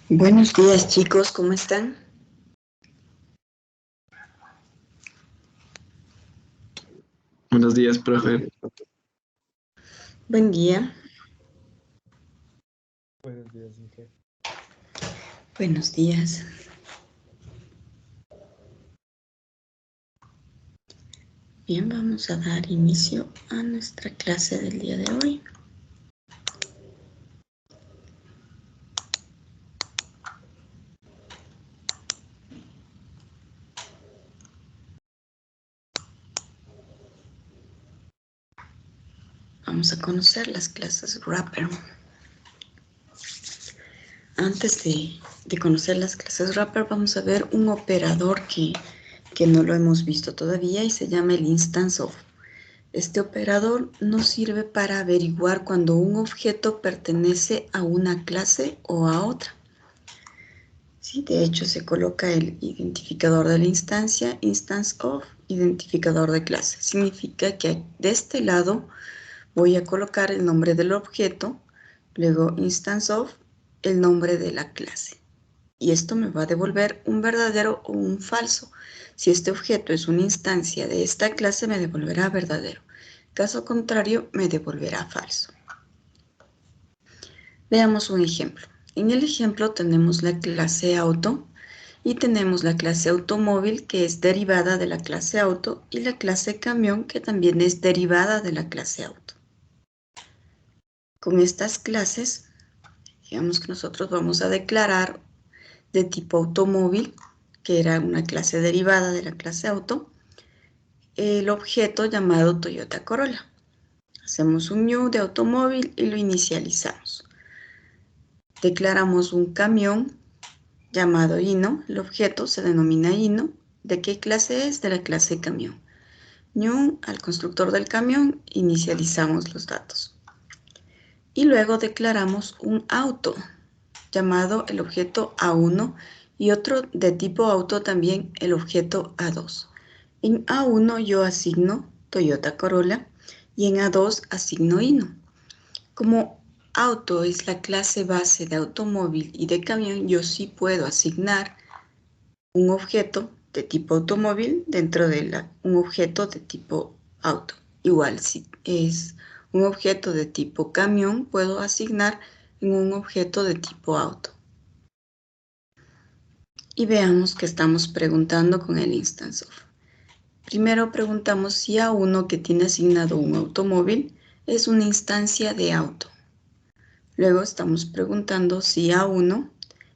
Buenos días, chicos, ¿cómo están? Buenos días, profe. Buen día. Buenos días, Inge. Buenos días. Bien, vamos a dar inicio a nuestra clase del día de hoy. Vamos a conocer las clases wrapper. Antes de conocer las clases wrapper, vamos a ver un operador que no lo hemos visto todavía y se llama el instance of. Este operador nos sirve para averiguar cuando un objeto pertenece a una clase o a otra. Sí, de hecho se coloca el identificador de la instancia, instance of, identificador de clase. Significa que de este lado voy a colocar el nombre del objeto, luego instance of, el nombre de la clase. Y esto me va a devolver un verdadero o un falso. Si este objeto es una instancia de esta clase, me devolverá verdadero. Caso contrario, me devolverá falso. Veamos un ejemplo. En el ejemplo tenemos la clase auto y tenemos la clase automóvil que es derivada de la clase auto y la clase camión que también es derivada de la clase auto. Con estas clases, digamos que nosotros vamos a declarar de tipo automóvil, que era una clase derivada de la clase auto, el objeto llamado Toyota Corolla. Hacemos un new de automóvil y lo inicializamos. Declaramos un camión llamado Hino. El objeto se denomina Hino. ¿De qué clase es? De la clase camión. New al constructor del camión, inicializamos los datos. Y luego declaramos un auto llamado el objeto A1 y otro de tipo auto también el objeto A2. En A1 yo asigno Toyota Corolla y en A2 asigno Hino. Como auto es la clase base de automóvil y de camión, yo sí puedo asignar un objeto de tipo automóvil dentro de un objeto de tipo auto. Igual si es un objeto de tipo camión, puedo asignar en un objeto de tipo auto. Y veamos qué estamos preguntando con el instance of. Primero preguntamos si A1 que tiene asignado un automóvil es una instancia de auto. Luego estamos preguntando si A1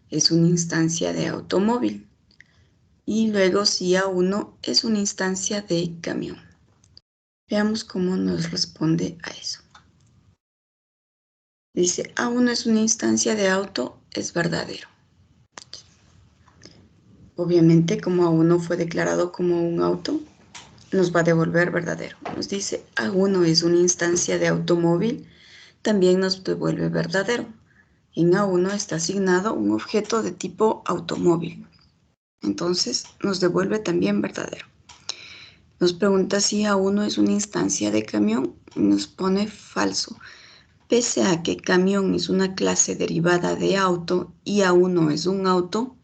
es una instancia de automóvil. Y luego si A1 es una instancia de camión. Veamos cómo nos responde a eso. Dice, A1 es una instancia de auto, es verdadero. Obviamente, como A1 fue declarado como un auto, nos va a devolver verdadero. Nos dice, A1 es una instancia de automóvil, también nos devuelve verdadero. En A1 está asignado un objeto de tipo automóvil. Entonces, nos devuelve también verdadero. Nos pregunta si A1 es una instancia de camión, nos pone falso. Pese a que camión es una clase derivada de auto y A1 es un auto,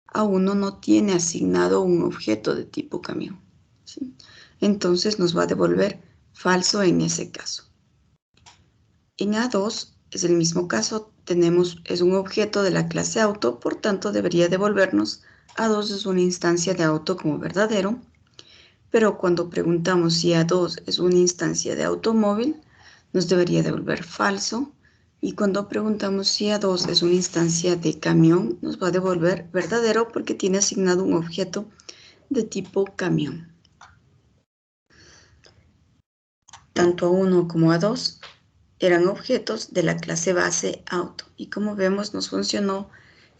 A1 no tiene asignado un objeto de tipo camión. ¿Sí? Entonces nos va a devolver falso en ese caso. En A2 es el mismo caso, es un objeto de la clase auto, por tanto debería devolvernos A2 es una instancia de auto como verdadero, pero cuando preguntamos si A2 es una instancia de automóvil, nos debería devolver falso, y cuando preguntamos si A2 es una instancia de camión, nos va a devolver verdadero porque tiene asignado un objeto de tipo camión. Tanto A1 como A2 eran objetos de la clase base auto, y como vemos nos funcionó.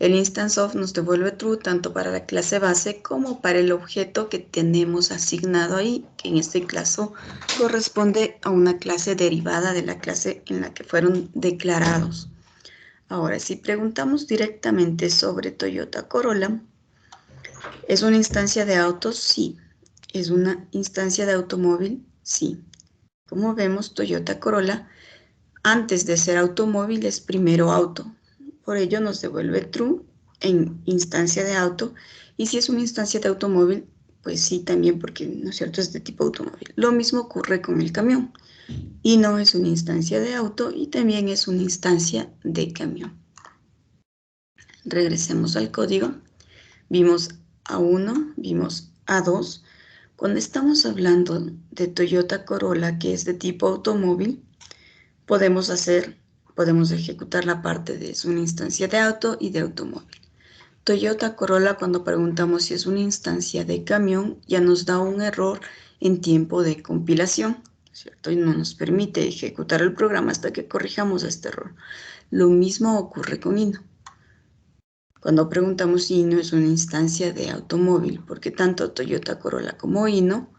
El instance of nos devuelve true tanto para la clase base como para el objeto que tenemos asignado ahí, que en este caso corresponde a una clase derivada de la clase en la que fueron declarados. Ahora, si preguntamos directamente sobre Toyota Corolla, ¿es una instancia de autos? Sí. ¿Es una instancia de automóvil? Sí. Como vemos, Toyota Corolla, antes de ser automóvil, es primero auto. Por ello nos devuelve true en instancia de auto. Y si es una instancia de automóvil, pues sí también, porque, ¿no es cierto?, es de tipo automóvil. Lo mismo ocurre con el camión. Y no es una instancia de auto y también es una instancia de camión. Regresemos al código. Vimos A1, vimos A2. Cuando estamos hablando de Toyota Corolla, que es de tipo automóvil, podemos ejecutar la parte de es una instancia de auto y de automóvil. Toyota Corolla, cuando preguntamos si es una instancia de camión, ya nos da un error en tiempo de compilación, ¿cierto? Y no nos permite ejecutar el programa hasta que corrijamos este error. Lo mismo ocurre con Hino. Cuando preguntamos si Hino es una instancia de automóvil, porque tanto Toyota Corolla como Hino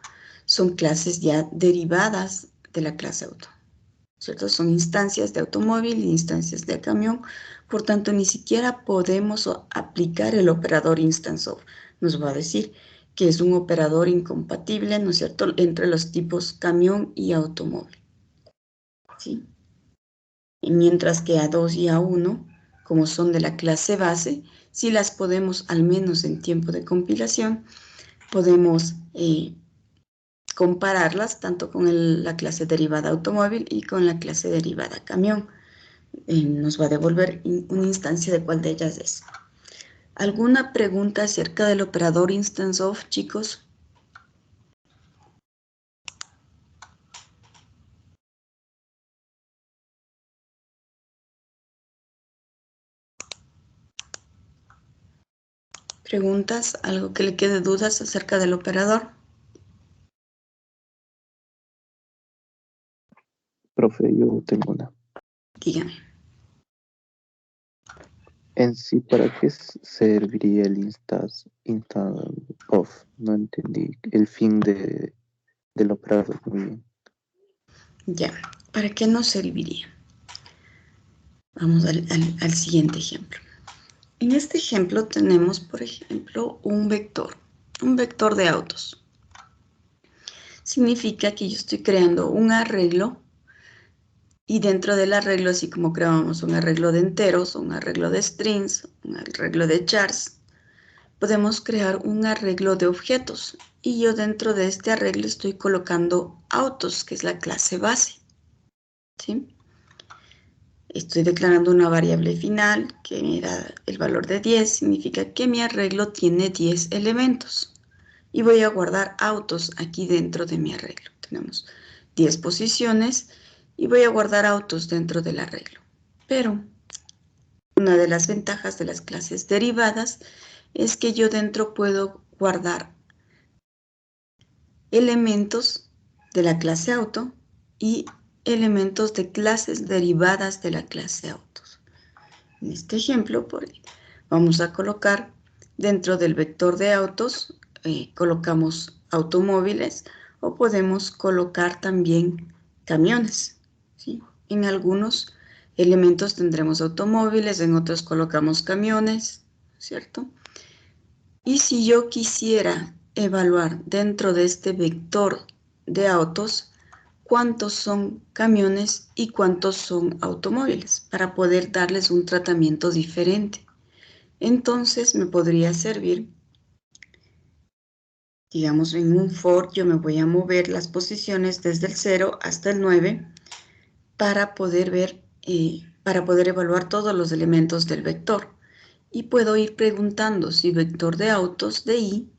son clases ya derivadas de la clase auto, ¿cierto? Son instancias de automóvil e instancias de camión, por tanto ni siquiera podemos aplicar el operador instance of. Nos va a decir que es un operador incompatible, ¿no es cierto?, entre los tipos camión y automóvil, ¿sí? Y mientras que A2 y A1, como son de la clase base, si las podemos, al menos en tiempo de compilación, podemos compararlas tanto con la clase derivada automóvil y con la clase derivada camión. Nos va a devolver una instancia de cuál de ellas es. ¿Alguna pregunta acerca del operador instance of, chicos? ¿Preguntas? ¿Algo que le quede dudas acerca del operador? Profe, yo tengo una. Dígame. En sí, ¿para qué serviría el instance of? No entendí el fin del operador. Muy bien. Ya, ¿para qué nos serviría? Vamos al siguiente ejemplo. En este ejemplo tenemos, por ejemplo, un vector de autos. Significa que yo estoy creando un arreglo y dentro del arreglo, así como creamos un arreglo de enteros, un arreglo de strings, un arreglo de chars, podemos crear un arreglo de objetos. Y yo dentro de este arreglo estoy colocando autos, que es la clase base, ¿sí? Estoy declarando una variable final que me da el valor de 10, significa que mi arreglo tiene 10 elementos. Y voy a guardar autos aquí dentro de mi arreglo. Tenemos 10 posiciones y voy a guardar autos dentro del arreglo. Pero una de las ventajas de las clases derivadas es que yo dentro puedo guardar elementos de la clase auto y elementos de clases derivadas de la clase autos. En este ejemplo, vamos a colocar dentro del vector de autos, colocamos automóviles o podemos colocar también camiones, ¿sí? En algunos elementos tendremos automóviles, en otros colocamos camiones, ¿cierto? Y si yo quisiera evaluar dentro de este vector de autos cuántos son camiones y cuántos son automóviles para poder darles un tratamiento diferente. Entonces me podría servir, digamos, en un for yo me voy a mover las posiciones desde el 0 hasta el 9 para poder ver, para poder evaluar todos los elementos del vector. Y puedo ir preguntando si vector de autos de i,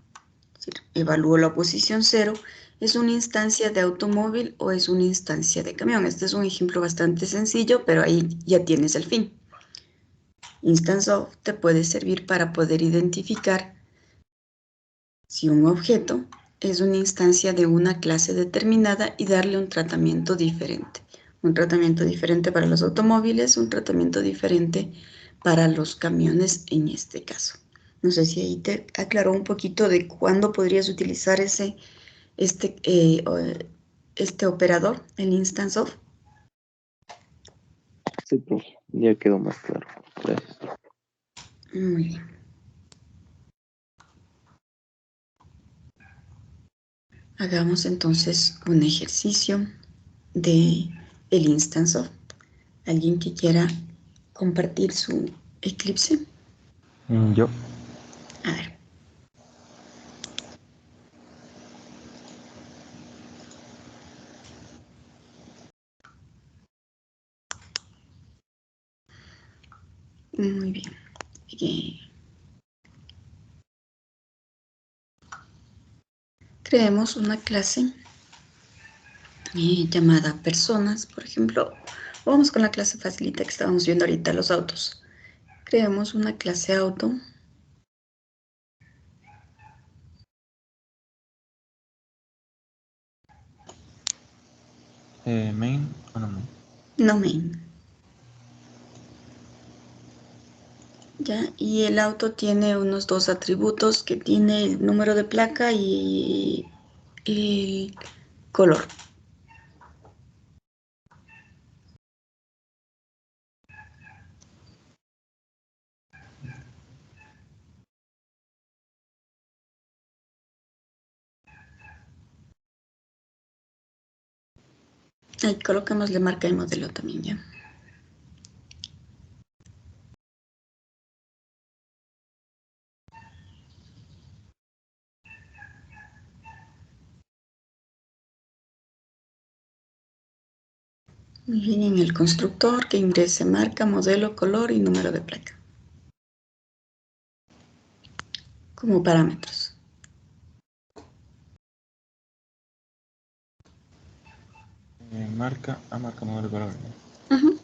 evalúo la posición 0, ¿es una instancia de automóvil o es una instancia de camión? Este es un ejemplo bastante sencillo, pero ahí ya tienes el fin. Instance of te puede servir para poder identificar si un objeto es una instancia de una clase determinada y darle un tratamiento diferente. Un tratamiento diferente para los automóviles, un tratamiento diferente para los camiones en este caso. No sé si ahí te aclaró un poquito de cuándo podrías utilizar este operador, el instance of. Sí, profe, ya quedó más claro. Gracias. Muy bien. Hagamos entonces un ejercicio de el instance of. Alguien que quiera compartir su Eclipse. Yo. A ver. Muy bien. Creemos una clase llamada personas, por ejemplo. Vamos con la clase facilita que estábamos viendo ahorita, los autos. Creemos una clase auto. Main o no main. No main. Ya, y el auto tiene unos dos atributos que tiene el número de placa y el color. Ahí colocamos la marca y modelo también ya. Muy bien, en el constructor que ingrese marca, modelo, color y número de placa como parámetros. Marca, modelo, color. Uh-huh.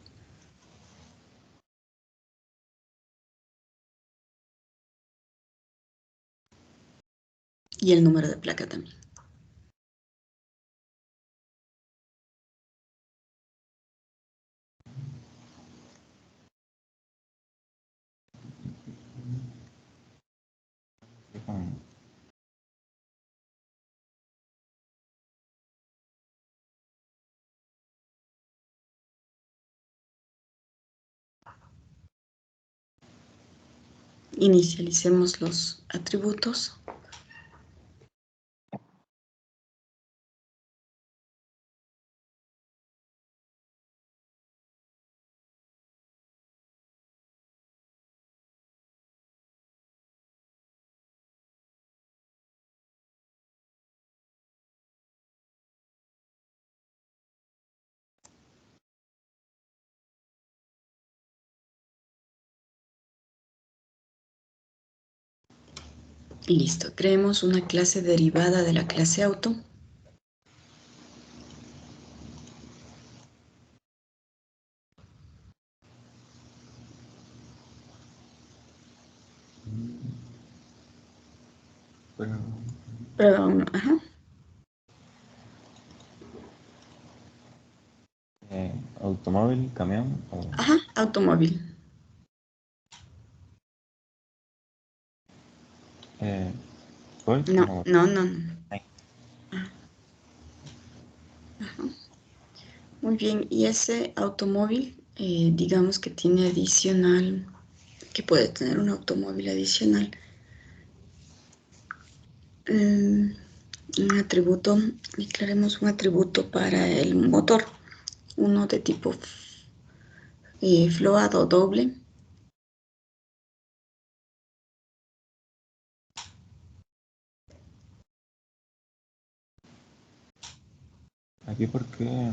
Y el número de placa también. Inicialicemos los atributos. Y listo, creemos una clase derivada de la clase auto. Prueba 1, ajá. Automóvil, camión. Ajá, automóvil. Golf. No. Ajá. Muy bien, y ese automóvil, digamos que tiene adicional, que puede tener un automóvil adicional. Un atributo, declaremos un atributo para el motor, uno de tipo floado doble. Aquí porque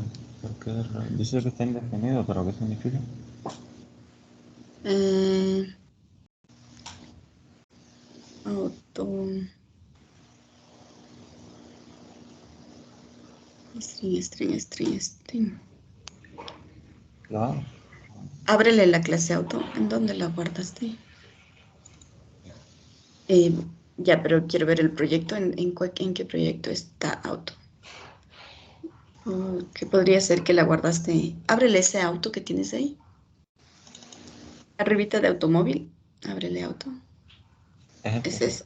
dice que está indefinido, pero ¿qué significa? Auto. String. Claro. Ábrele la clase auto. ¿En dónde la guardaste? Ya, pero quiero ver el proyecto. ¿En qué proyecto está auto? ¿Qué podría ser que la guardaste? Ábrele ese auto que tienes ahí. Arribita de automóvil. Ábrele auto. Ese es,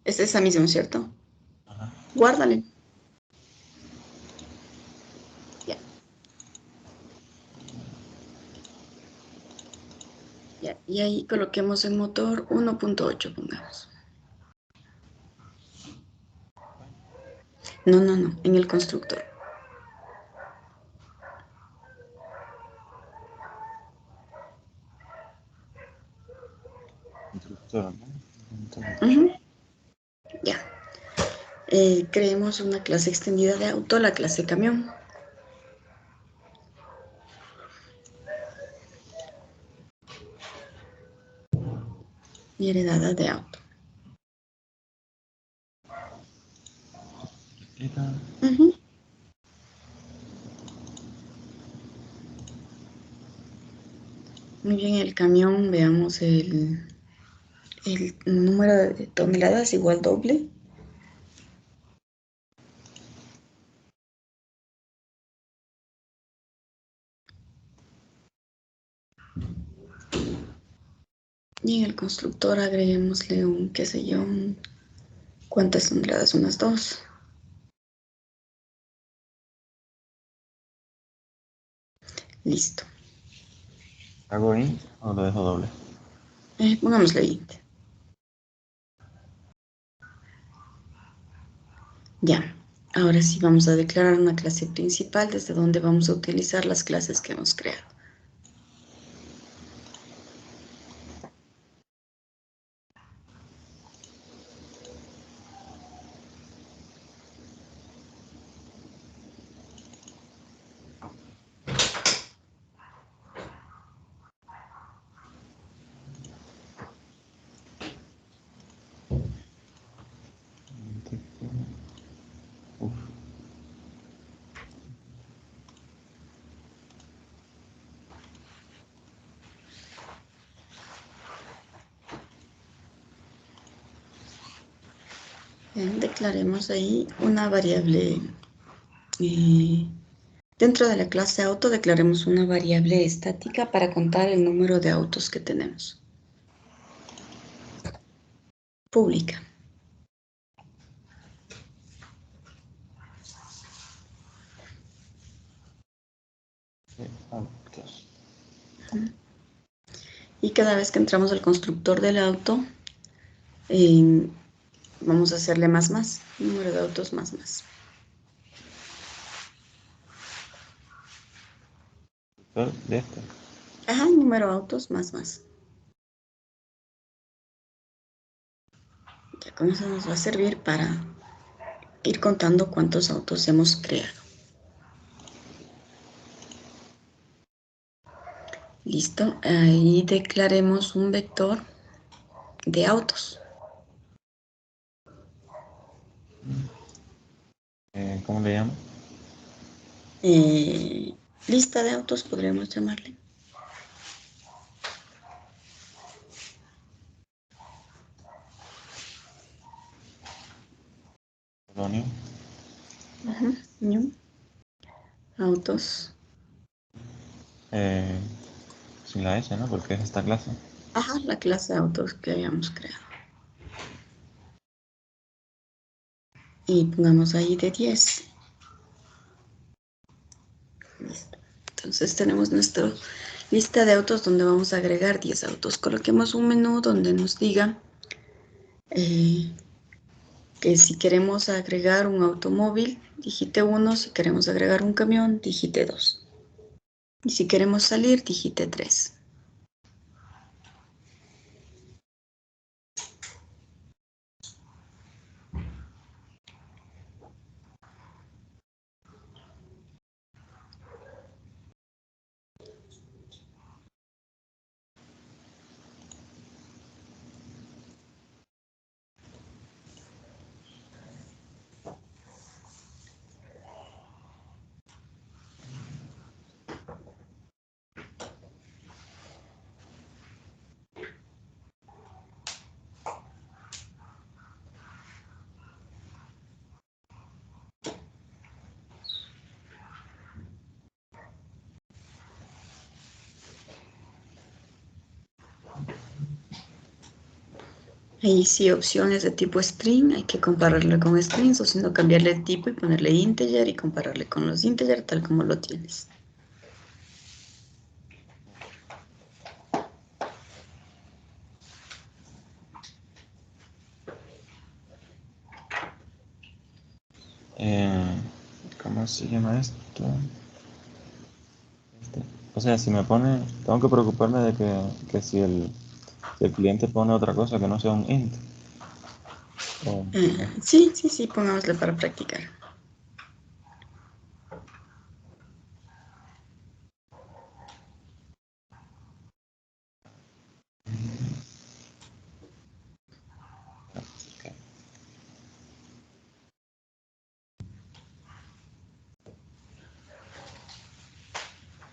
es esa misma, ¿cierto? Ajá. Guárdale. Ya. Ya. Y ahí coloquemos el motor 1.8, pongamos. No, en el constructor. Solo, ¿no? Entonces, Ujú. Ya. Creemos una clase extendida de auto, la clase camión. Y heredada de auto. era Ujú. Muy bien, el camión, veamos el número de toneladas igual doble. Y en el constructor agreguémosle un, qué sé yo, ¿cuántas toneladas? Unas 2. Listo. ¿hago int o lo dejo doble? Pongámosle int. Ya. Ahora sí vamos a declarar una clase principal desde donde vamos a utilizar las clases que hemos creado. Uf, Declaremos ahí una variable. Dentro de la clase auto declaremos una variable estática para contar el número de autos que tenemos. Pública. de autos. Y cada vez que entramos al constructor del auto, vamos a hacerle más, número de autos más. De este. Ajá, número de autos más. Ya con eso nos va a servir para ir contando cuántos autos hemos creado. Listo, ahí declaremos un vector de autos. ¿Cómo le llamo? Lista de autos podríamos llamarle. Polonio. New. Autos. Sin la S, ¿no? Porque es esta clase. Ajá, la clase de autos que habíamos creado. Y pongamos ahí de 10. Listo. Entonces tenemos nuestra lista de autos donde vamos a agregar 10 autos. Coloquemos un menú donde nos diga que si queremos agregar un automóvil, digite 1. Si queremos agregar un camión, digite 2. Y si queremos salir, digite 3. Ahí sí, opciones de tipo string, hay que compararlo con strings, o si no, cambiarle el tipo y ponerle integer y compararle con los integer tal como lo tienes. ¿Cómo se llama esto? Este. O sea, si me pone, tengo que preocuparme de que si el Si el cliente pone otra cosa que no sea un int. Sí, pongámosle para practicar.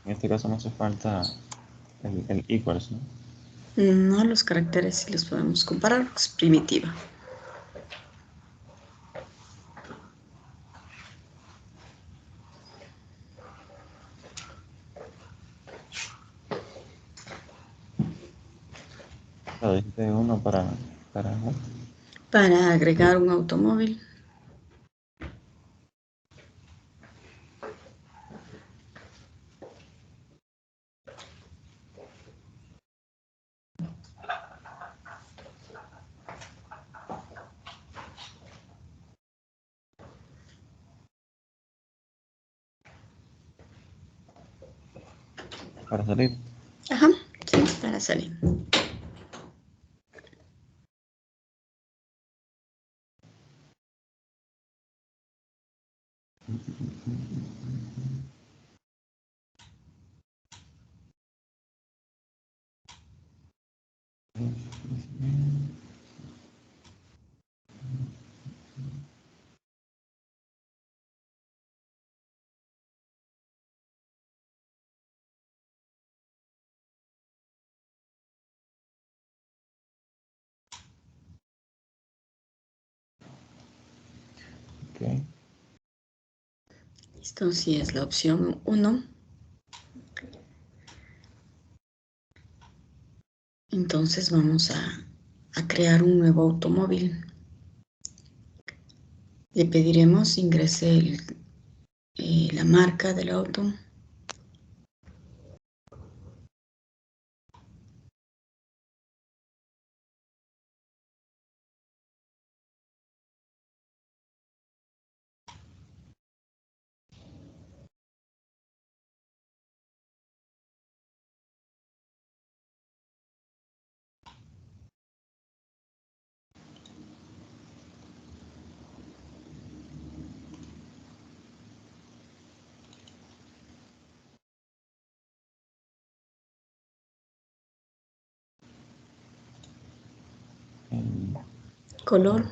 En este caso no hace falta el equals, ¿no? No, los caracteres sí los podemos comparar, es primitiva. Lo dijiste uno para Para agregar un automóvil. salir. Ajá, sí, para salir. Okay. Listo, sí es la opción 1. Entonces vamos a crear un nuevo automóvil. Le pediremos ingrese la marca del auto. Color.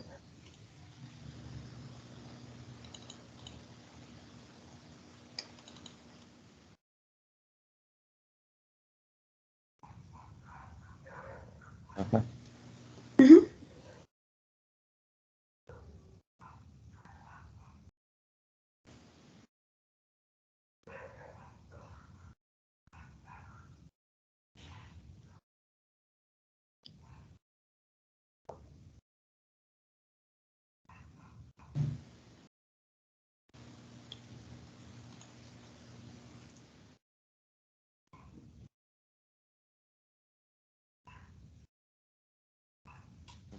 Acá.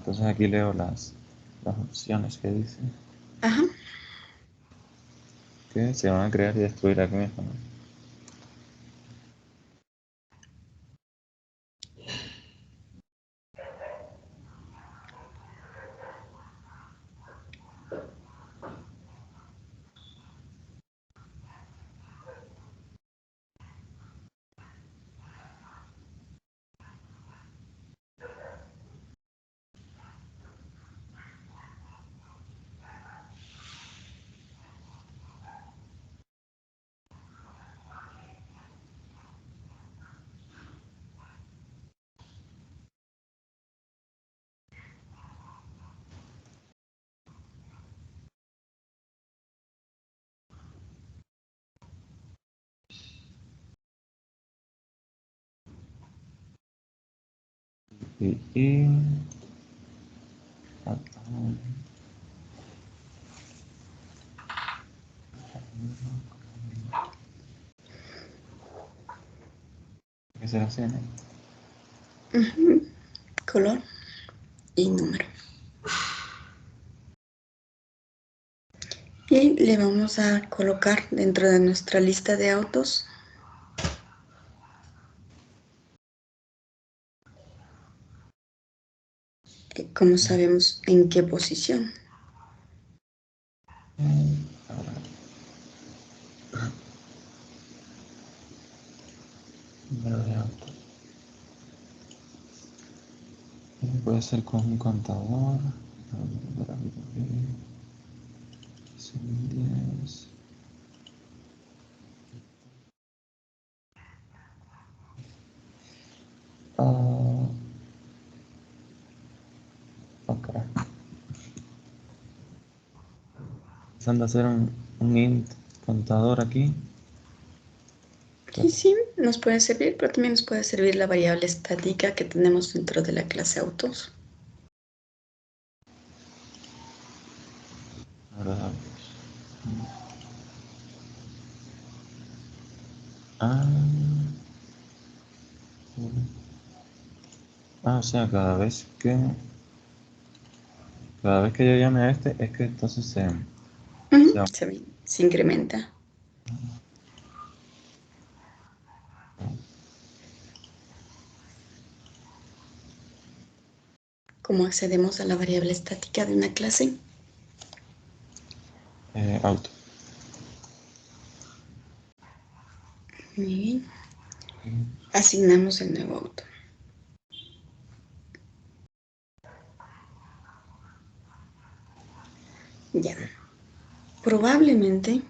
Entonces aquí leo las opciones que dice Ajá. que se van a crear y destruir aquí mismo, ¿no? Y ¿qué será así, no? Color y número. Y le vamos a colocar dentro de nuestra lista de autos ¿Cómo sabemos en qué posición? Número de autos. Puede ser con un contador. Son 10. Ok. Pensando hacer un int contador aquí. Sí, nos puede servir, pero también nos puede servir la variable estática que tenemos dentro de la clase autos. Número de autos. O sea, cada vez que yo llame a este, es que entonces Se incrementa. ¿Cómo accedemos a la variable estática de una clase? auto. Muy bien. Asignamos el nuevo auto. Ya. Probablemente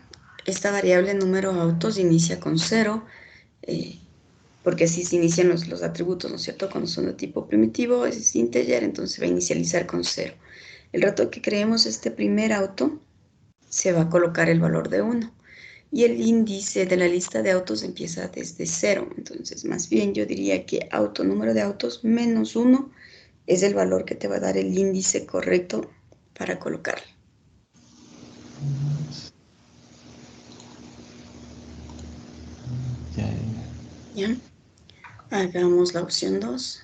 esta variable número autos inicia con 0, porque así se inician los atributos, ¿no es cierto? Cuando son de tipo primitivo, es integer, entonces va a inicializar con 0. El rato que creemos este primer auto, se va a colocar el valor de 1. Y el índice de la lista de autos empieza desde 0. Entonces, más bien yo diría que auto, número de autos, menos 1 es el valor que te va a dar el índice correcto para colocarle. ¿Ya? Hagamos la opción 2.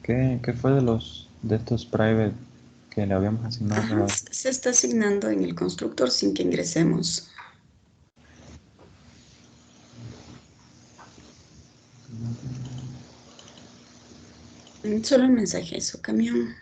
¿Qué fue de estos private que le habíamos asignado? Se está asignando en el constructor sin que ingresemos. Solo el mensaje, eso, camión.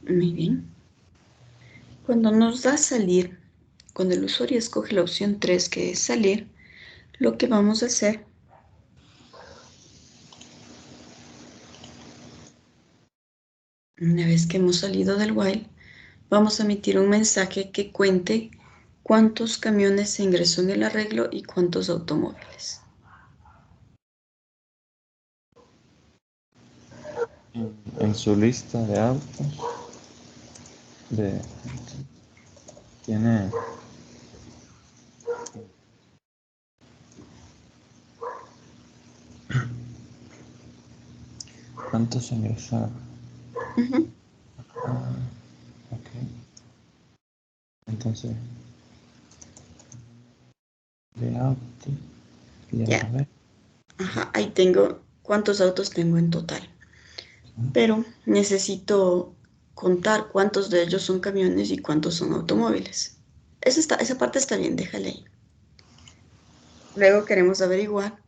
Muy bien. Cuando nos da salir, cuando el usuario escoge la opción 3, que es salir, lo que vamos a hacer una vez que hemos salido del while, vamos a emitir un mensaje que cuente cuántos camiones se ingresó en el arreglo y cuántos automóviles. En su lista de autos tiene cuántos ingresaron. Ok. Entonces, de auto, Ya. a ver. Ajá, ahí tengo cuántos autos tengo en total. Pero necesito contar cuántos de ellos son camiones y cuántos son automóviles. Esa parte está bien, déjale ahí. Luego queremos averiguar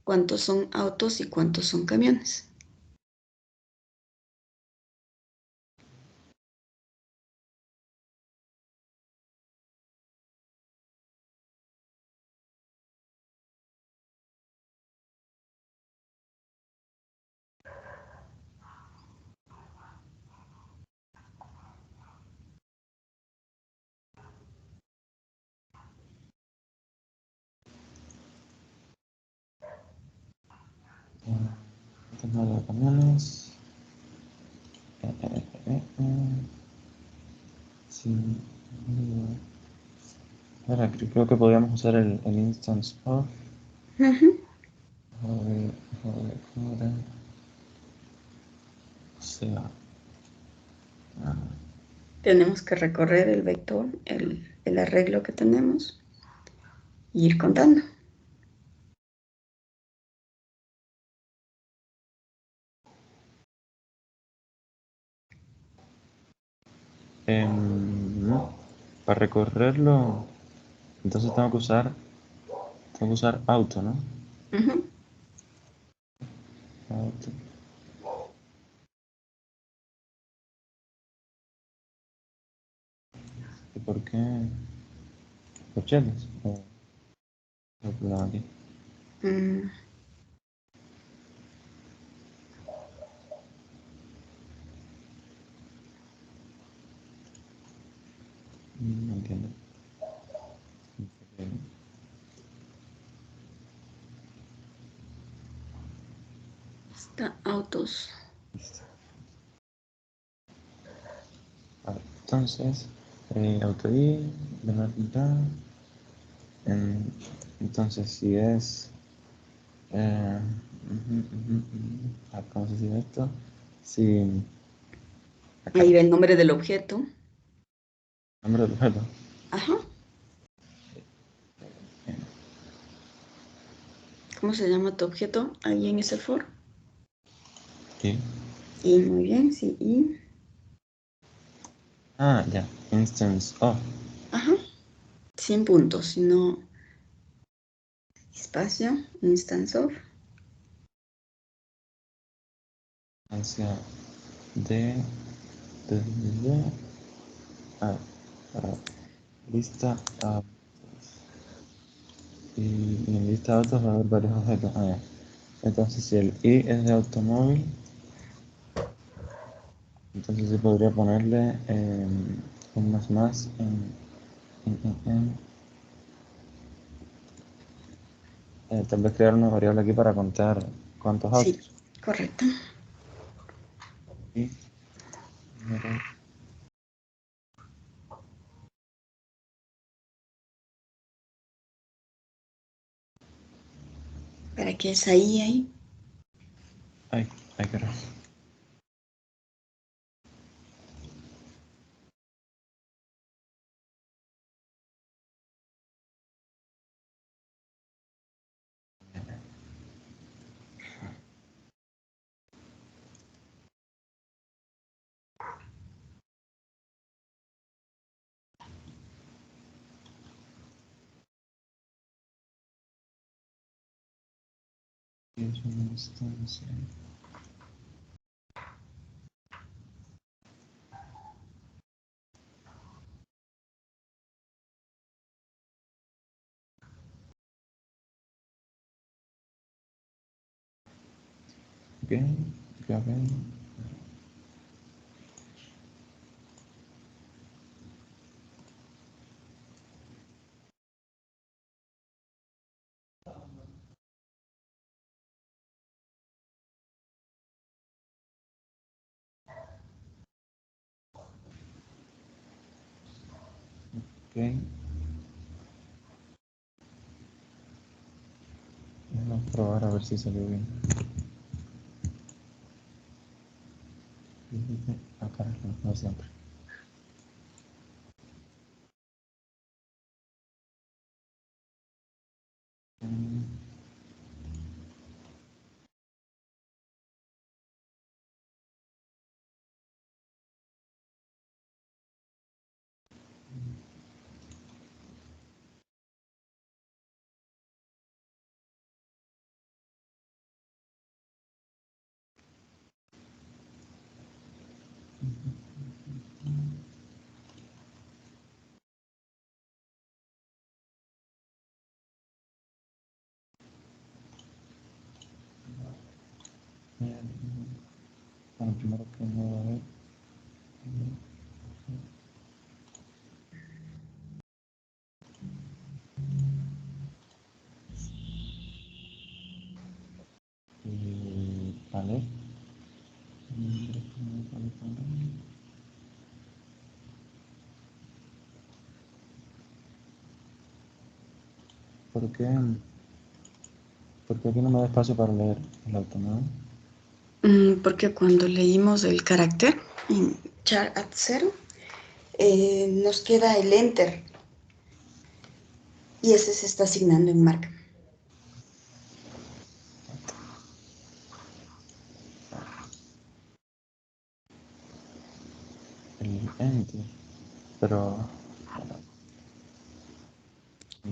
cuántos son autos y cuántos son camiones. Tema de camiones. Sí. Ahora creo que podríamos usar el instance of. Ujú. Joder. O sea. Tenemos que recorrer el vector, el arreglo que tenemos, e ir contando. Para recorrerlo, entonces tengo que usar auto, ¿no? Ujú. Auto. ¿Y por qué? ¿Cocheles? ¿O el problema aquí? Mm, No entiendo. Está autos. Vale, entonces, auto I, de la mitad. Entonces, si es. ¿Cómo se dice esto? Si. Acá, Ahí va el nombre del objeto. nombre del objeto. Ajá. ¿Cómo se llama tu objeto ahí en ese for? Y. Y muy bien, sí, y. Ah, ya. Instance of. Ajá. 100 puntos, sino espacio, instance of. Hacia de. De. Ah, para lista. Y en lista de autos va a haber varios objetos. Ah, ya. Entonces, si el I es de automóvil, entonces se podría ponerle un más tal vez crear una variable aquí para contar cuántos Sí, autos. correcto. Y número. ¿Para qué es ahí? Ay, carajo. Es una instancia. Ok, ya ven. Ok, vamos a probar a ver si salió bien. Ah, carajo, no siempre. Bueno, primero que no va a ver. Y vale. ¿Por qué? ¿Por qué aquí no me da espacio para leer el automóvil? Porque cuando leímos el carácter en char at 0, nos queda el enter y ese se está asignando en marca. El enter. Pero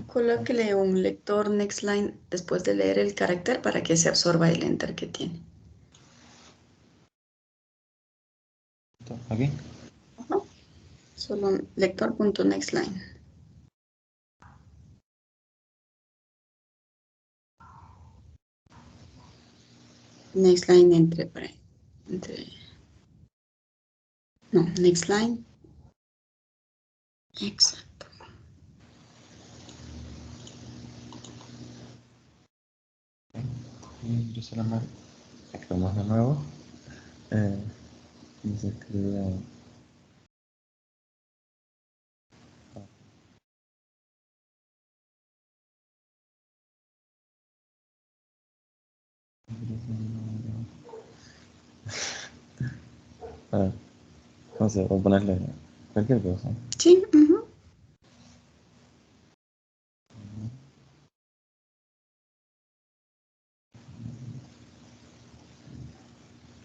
Colóquele un lector next line después de leer el carácter para que se absorba el enter que tiene. aquí. Ajá. Solo un lector.nextLine. Nextline entre. No, nextline. Exacto. Ingresar la marca. Escribimos de nuevo. Y se escribe. A ver, no sé, voy a ponerle cualquier cosa. Sí.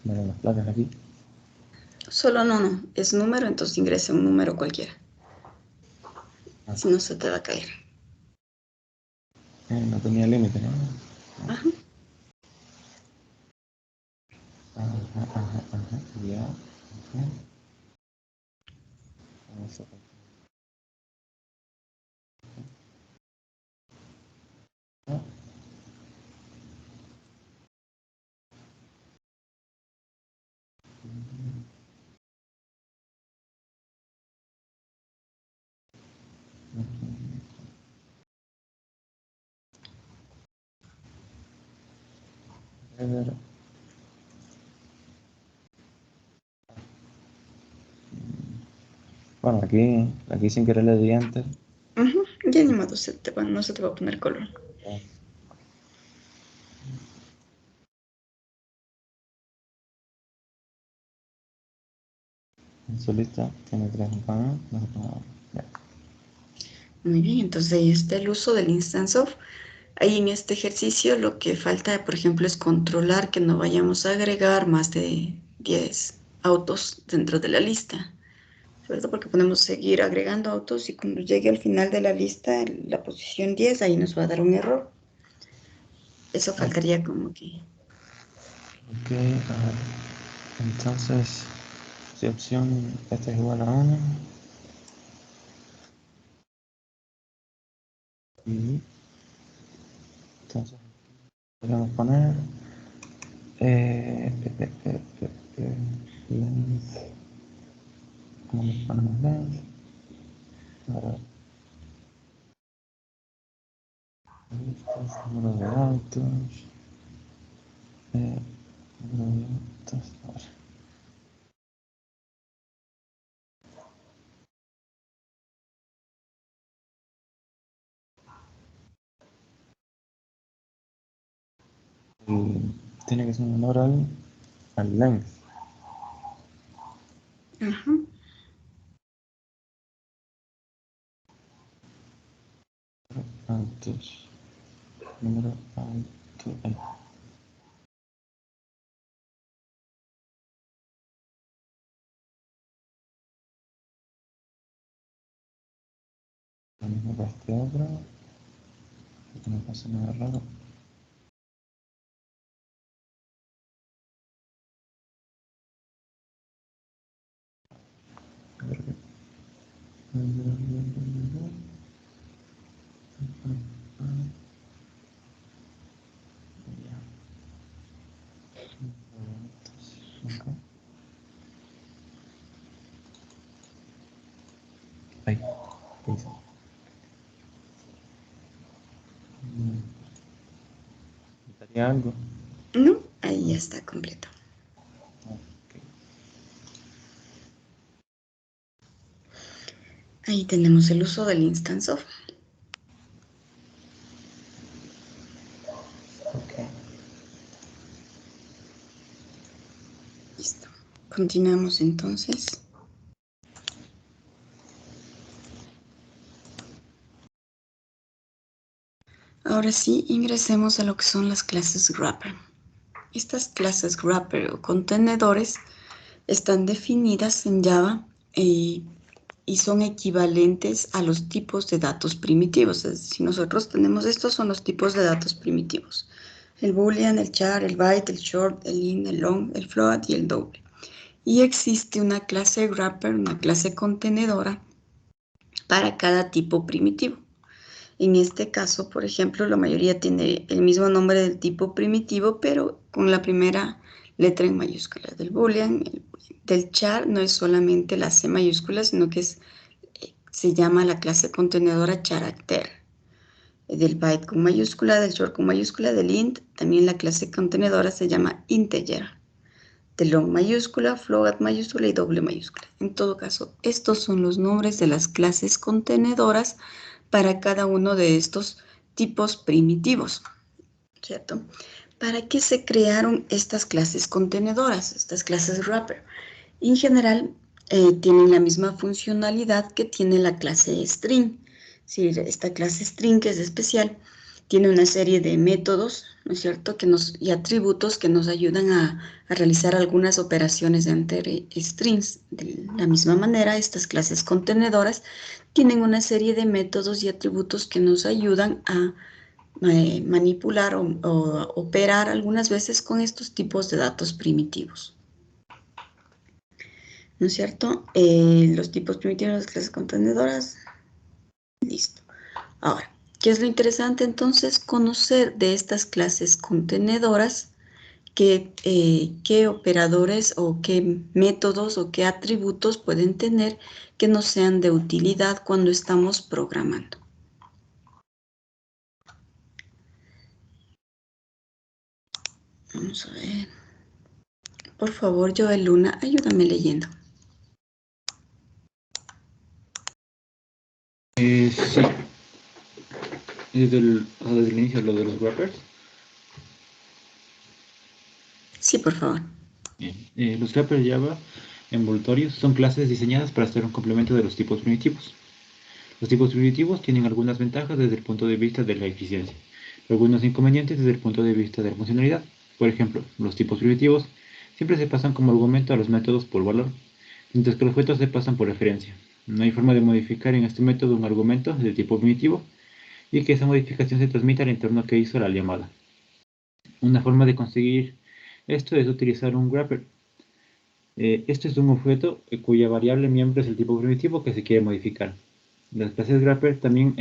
Poner las placas aquí. Solo no. Es número, entonces ingresa un número cualquiera. Si no, se te va a caer. No tenía límite, ¿no? Ajá. Ajá. Ya. Ajá. Vamos a ver. A ver. Bueno, aquí sin querer le di enter. Ya ni modo, no se te va a poner color. En su lista tiene 3 campanas. Ya. Muy bien, entonces ahí está el uso del instance of. Ahí en este ejercicio lo que falta, por ejemplo, es controlar que no vayamos a agregar más de 10 autos dentro de la lista, ¿cierto? Porque podemos seguir agregando autos y cuando llegue al final de la lista, la posición 10, ahí nos va a dar un error. Eso faltaría como que. Ok, a ver. Entonces, si opción esta es igual a 1. Y entonces podemos poner length. ¿Cómo le ponemos length? Ahora, listas, número de autos. Número de autos. A ver. Y tiene que ser menor al length. Ajá. Autos. Número auto. Ahí. Lo mismo para este otro. Que no pasa nada raro. A ver qué. ¿Hay algo? No, ahí ya está completo. Ok. Ahí tenemos el uso del instance of. Ok. Listo. Continuamos entonces. Ahora sí, ingresemos a lo que son las clases wrapper. Estas clases wrapper o contenedores están definidas en Java y son equivalentes a los tipos de datos primitivos. Es decir, nosotros tenemos estos son los tipos de datos primitivos. El boolean, el char, el byte, el short, el int, el long, el float y el double. Y existe una clase wrapper, una clase contenedora para cada tipo primitivo. En este caso, por ejemplo, la mayoría tiene el mismo nombre del tipo primitivo, pero con la primera letra en mayúscula. Del boolean, del char no es solamente la C mayúscula, sino que se llama la clase contenedora character. Del byte con mayúscula, del short con mayúscula, del int, también la clase contenedora se llama integer. De long mayúscula, float mayúscula y doble mayúscula. En todo caso, estos son los nombres de las clases contenedoras para cada uno de estos tipos primitivos, ¿cierto? ¿Para qué se crearon estas clases contenedoras, estas clases wrapper? En general, tienen la misma funcionalidad que tiene la clase string. Si esta clase string, que es especial, tiene una serie de métodos, ¿no es cierto?, y atributos que nos ayudan a realizar algunas operaciones entre strings. De la misma manera, estas clases contenedoras tienen una serie de métodos y atributos que nos ayudan a manipular o operar algunas veces con estos tipos de datos primitivos. ¿No es cierto? Los tipos primitivos de las clases contenedoras. Listo. Ahora, ¿qué es lo interesante entonces? Conocer de estas clases contenedoras qué operadores o qué métodos o qué atributos pueden tener que nos sean de utilidad cuando estamos programando. Vamos a ver. Por favor, Joel Luna, ayúdame leyendo. Sí. Desde el inicio, lo de los wrappers. Sí, por favor. Bien. Los wrappers Java envoltorios son clases diseñadas para ser un complemento de los tipos primitivos. Los tipos primitivos tienen algunas ventajas desde el punto de vista de la eficiencia, pero algunos inconvenientes desde el punto de vista de la funcionalidad. Por ejemplo, los tipos primitivos siempre se pasan como argumento a los métodos por valor, mientras que los objetos se pasan por referencia. No hay forma de modificar en este método un argumento de tipo primitivo y que esa modificación se transmita al entorno que hizo la llamada. Una forma de conseguir esto es utilizar un wrapper. Este es un objeto cuya variable miembro es el tipo primitivo que se quiere modificar. Las clases wrapper también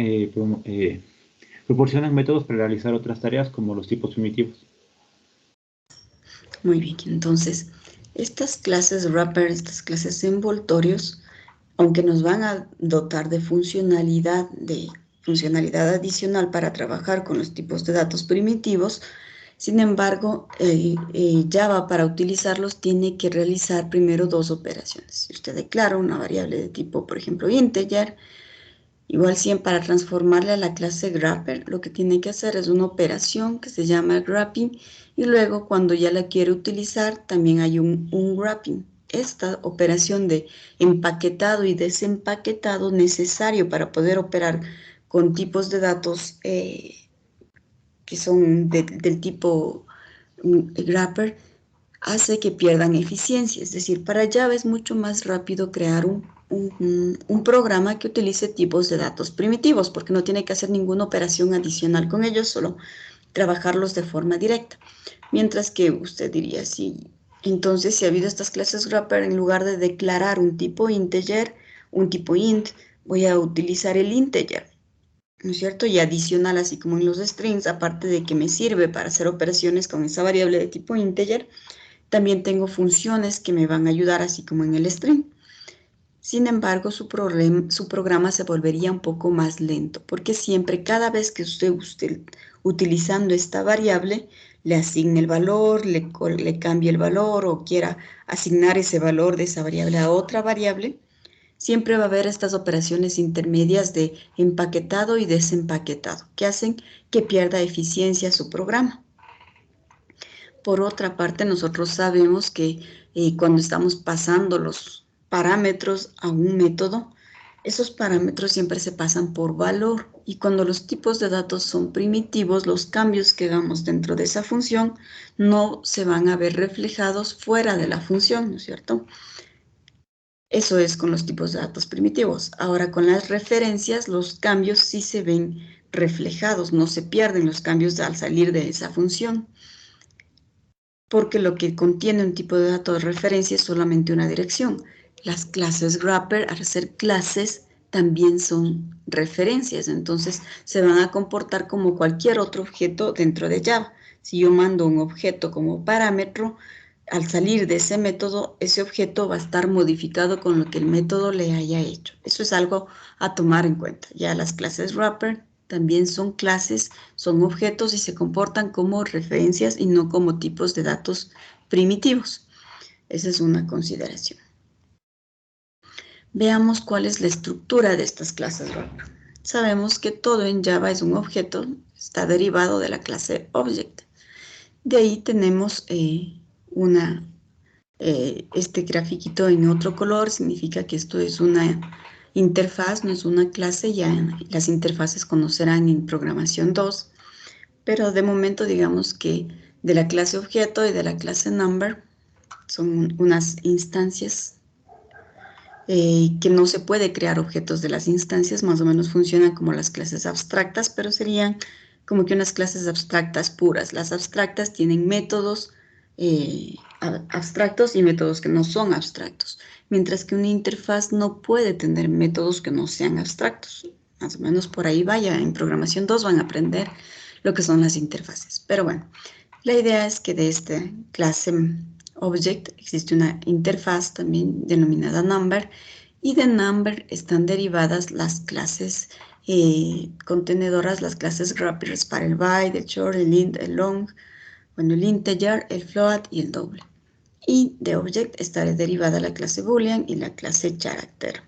proporcionan métodos para realizar otras tareas como los tipos primitivos. Muy bien, entonces, estas clases wrapper, estas clases envoltorios, aunque nos van a dotar de funcionalidad adicional para trabajar con los tipos de datos primitivos, sin embargo, Java para utilizarlos tiene que realizar primero dos operaciones. Si usted declara una variable de tipo, por ejemplo, integer, igual 100 para transformarle a la clase wrapper, lo que tiene que hacer es una operación que se llama wrapping y luego cuando ya la quiere utilizar también hay un wrapping. Esta operación de empaquetado y desempaquetado necesario para poder operar con tipos de datos que son del tipo wrapper hace que pierdan eficiencia. Es decir, para Java es mucho más rápido crear un programa que utilice tipos de datos primitivos porque no tiene que hacer ninguna operación adicional con ellos, solo trabajarlos de forma directa. Mientras que usted diría, sí, entonces si ha habido estas clases wrapper, en lugar de declarar un tipo integer, un tipo int, voy a utilizar el integer, ¿no es cierto? Y adicional, así como en los strings, aparte de que me sirve para hacer operaciones con esa variable de tipo integer, también tengo funciones que me van a ayudar, así como en el string. Sin embargo, su programa se volvería un poco más lento, porque siempre, cada vez que usted esté utilizando esta variable, le asigne el valor, le cambie el valor o quiera asignar ese valor de esa variable a otra variable, siempre va a haber estas operaciones intermedias de empaquetado y desempaquetado que hacen que pierda eficiencia su programa. Por otra parte, nosotros sabemos que cuando estamos pasando los parámetros a un método, esos parámetros siempre se pasan por valor y cuando los tipos de datos son primitivos, los cambios que hagamos dentro de esa función no se van a ver reflejados fuera de la función, ¿no es cierto? Eso es con los tipos de datos primitivos. Ahora, con las referencias, los cambios sí se ven reflejados, no se pierden los cambios al salir de esa función, porque lo que contiene un tipo de dato de referencia es solamente una dirección. Las clases wrapper, al ser clases, también son referencias, entonces se van a comportar como cualquier otro objeto dentro de Java. Si yo mando un objeto como parámetro, al salir de ese método, ese objeto va a estar modificado con lo que el método le haya hecho. Eso es algo a tomar en cuenta. Ya las clases wrapper también son clases, son objetos y se comportan como referencias y no como tipos de datos primitivos. Esa es una consideración. Veamos cuál es la estructura de estas clases wrapper. Sabemos que todo en Java es un objeto, está derivado de la clase object. De ahí tenemos este grafiquito en otro color, significa que esto es una interfaz, no es una clase, ya las interfaces conocerán en programación 2, pero de momento digamos que de la clase objeto y de la clase number son unas instancias que no se puede crear objetos de las instancias, más o menos funcionan como las clases abstractas, pero serían como que unas clases abstractas puras. Las abstractas tienen métodos abstractos y métodos que no son abstractos, mientras que una interfaz no puede tener métodos que no sean abstractos. Más o menos por ahí vaya, en programación 2 van a aprender lo que son las interfaces. Pero bueno, la idea es que de esta clase object existe una interfaz también denominada number y de number están derivadas las clases contenedoras, las clases wrappers para el byte, el short, el int, el long, bueno, el integer, el float y el double. Y de object está derivada la clase boolean y la clase character.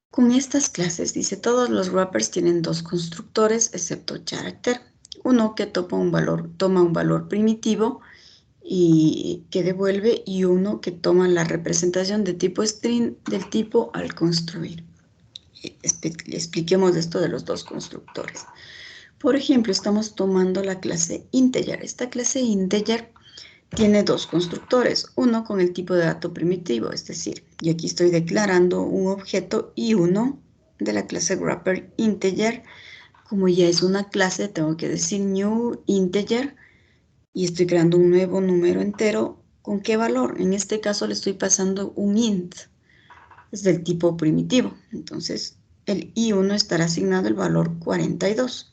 Con estas clases, dice, todos los wrappers tienen dos constructores excepto character. Uno que toma un valor primitivo y que devuelve y uno que toma la representación de tipo string del tipo al construir. Expliquemos esto de los dos constructores. Por ejemplo, estamos tomando la clase integer. Esta clase integer tiene dos constructores, uno con el tipo de dato primitivo, es decir, yo aquí estoy declarando un objeto y uno de la clase wrapper integer. Como ya es una clase, tengo que decir new integer y estoy creando un nuevo número entero. ¿Con qué valor? En este caso le estoy pasando un int, es del tipo primitivo. Entonces, el i1 estará asignado el valor 42.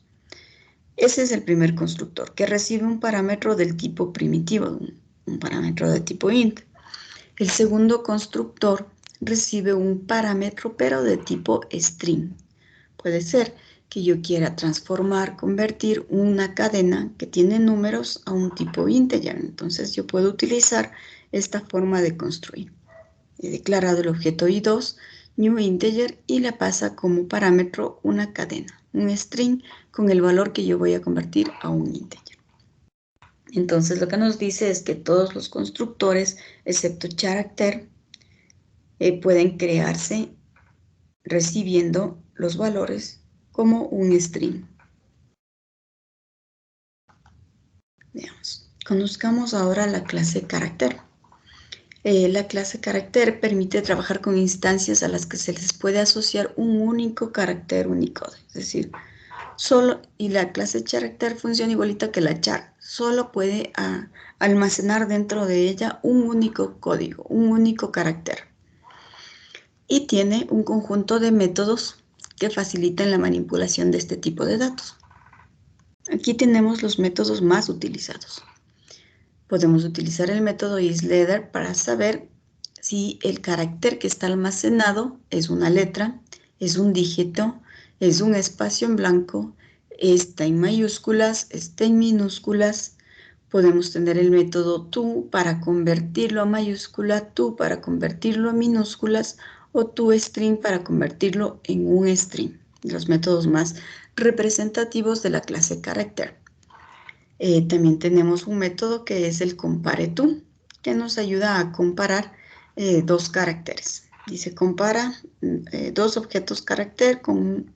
Ese es el primer constructor, que recibe un parámetro del tipo primitivo, un parámetro de tipo int. El segundo constructor recibe un parámetro, pero de tipo string. Puede ser que yo quiera convertir una cadena que tiene números a un tipo integer. Entonces yo puedo utilizar esta forma de construir. He declarado el objeto i2, new integer, y le pasa como parámetro una cadena, un string con el valor que yo voy a convertir a un integer. Entonces lo que nos dice es que todos los constructores, excepto character, pueden crearse recibiendo los valores como un string. Veamos. Conozcamos ahora la clase carácter. La clase carácter permite trabajar con instancias a las que se les puede asociar un único carácter Unicode. Es decir, y la clase character funciona igualita que la char. Solo puede almacenar dentro de ella un único código, un único carácter. Y tiene un conjunto de métodos que facilitan la manipulación de este tipo de datos. Aquí tenemos los métodos más utilizados. Podemos utilizar el método isLetter para saber si el carácter que está almacenado es una letra, es un dígito, es un espacio en blanco, está en mayúsculas, está en minúsculas, Podemos tener el método to para convertirlo a mayúscula, to para convertirlo a minúsculas o toString para convertirlo en un string. Los métodos más representativos de la clase carácter. También tenemos un método que es el compareTo, que nos ayuda a comparar dos caracteres. Dice compara dos objetos carácter con un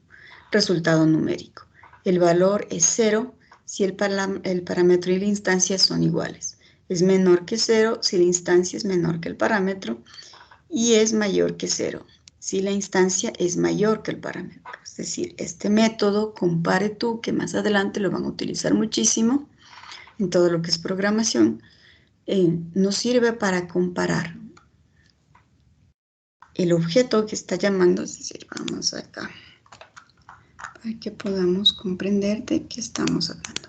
resultado numérico. El valor es 0 si el parámetro y la instancia son iguales. Es menor que 0 si la instancia es menor que el parámetro y es mayor que 0 si la instancia es mayor que el parámetro. Es decir, este método compareTo, que más adelante lo van a utilizar muchísimo en todo lo que es programación, nos sirve para comparar el objeto que está llamando, es decir, vamos acá, para que podamos comprender de qué estamos hablando.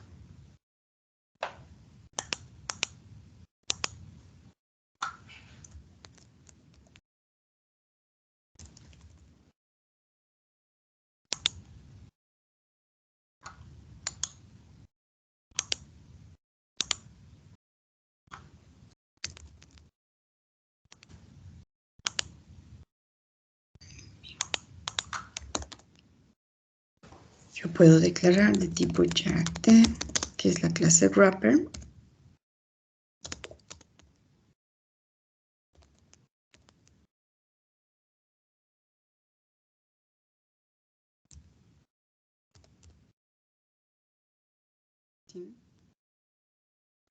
Yo puedo declarar de tipo character, que es la clase wrapper.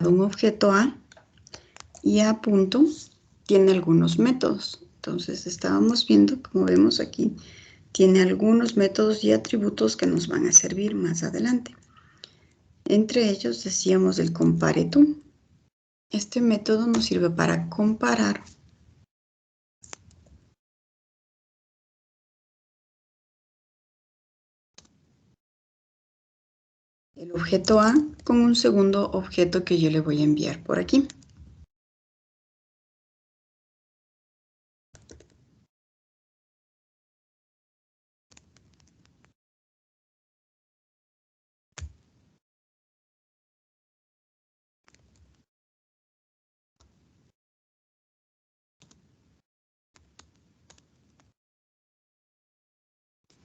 Un objeto A y A punto tiene algunos métodos. Entonces estábamos viendo, como vemos aquí, tiene algunos métodos y atributos que nos van a servir más adelante. Entre ellos decíamos el compareTo. Este método nos sirve para comparar el objeto A con un segundo objeto que yo le voy a enviar por aquí.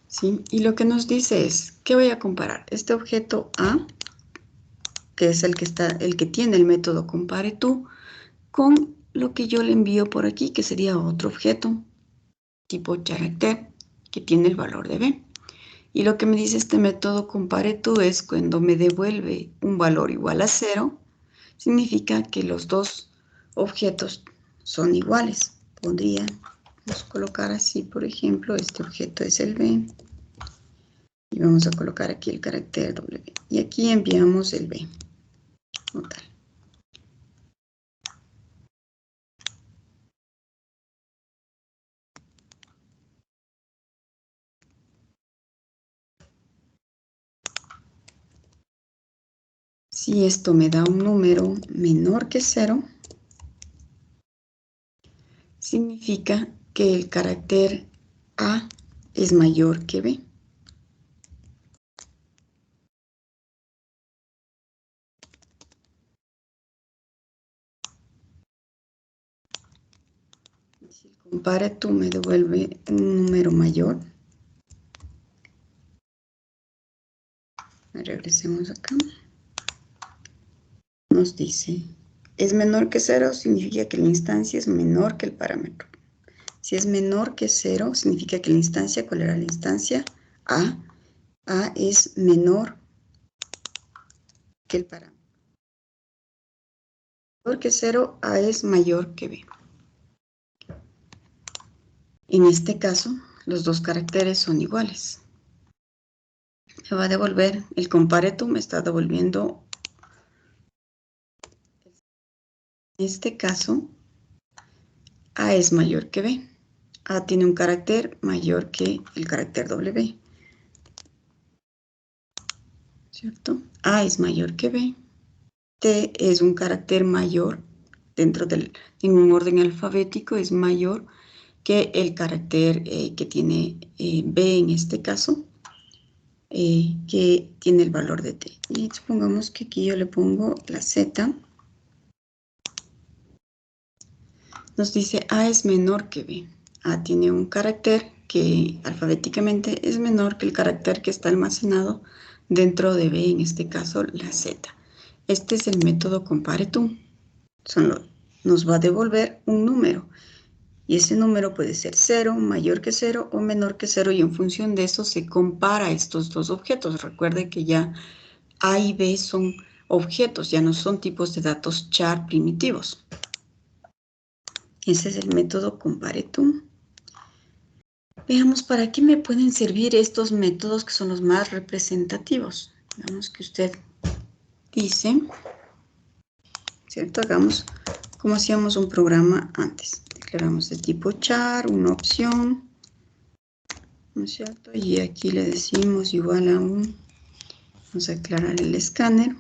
¿Sí? Y lo que nos dice es, ¿qué voy a comparar? Este objeto A, que es el que tiene el método compareTo, con lo que yo le envío por aquí, que sería otro objeto, tipo character, que tiene el valor de B. Y lo que me dice este método compareTo es cuando me devuelve un valor igual a 0, significa que los dos objetos son iguales. Podríamos colocar así, por ejemplo, este objeto es el B. Y vamos a colocar aquí el carácter W. Y aquí enviamos el B. Como tal. Si esto me da un número menor que 0, significa que el carácter A es mayor que B. Si el compareTo me devuelve un número mayor, regresemos acá, nos dice, es menor que 0, significa que la instancia es menor que el parámetro. Si es menor que 0, significa que la instancia, ¿cuál era la instancia? A. A es menor que el parámetro. Menor que 0, A es mayor que B. En este caso, los dos caracteres son iguales. Me va a devolver, el compareTo me está devolviendo, en este caso, A es mayor que B. A tiene un carácter mayor que el carácter W. ¿Cierto? A es mayor que B. T es un carácter mayor, en un orden alfabético es mayor que el carácter que tiene B en este caso. que tiene el valor de t. Y supongamos que aquí yo le pongo la z. Nos dice A es menor que B. A tiene un carácter que alfabéticamente es menor que el carácter que está almacenado dentro de B, en este caso la Z. Este es el método compare to. Nos va a devolver un número. Y ese número puede ser 0, mayor que 0 o menor que 0. Y en función de eso se compara estos dos objetos. Recuerde que ya A y B son objetos, ya no son tipos de datos char primitivos. Ese es el método compare to. Veamos para qué me pueden servir estos métodos que son los más representativos. Veamos que usted dice, ¿cierto? Hagamos como hacíamos un programa antes. Declaramos de tipo char, una opción, ¿no es cierto? Y aquí le decimos igual a un, vamos a declarar el escáner.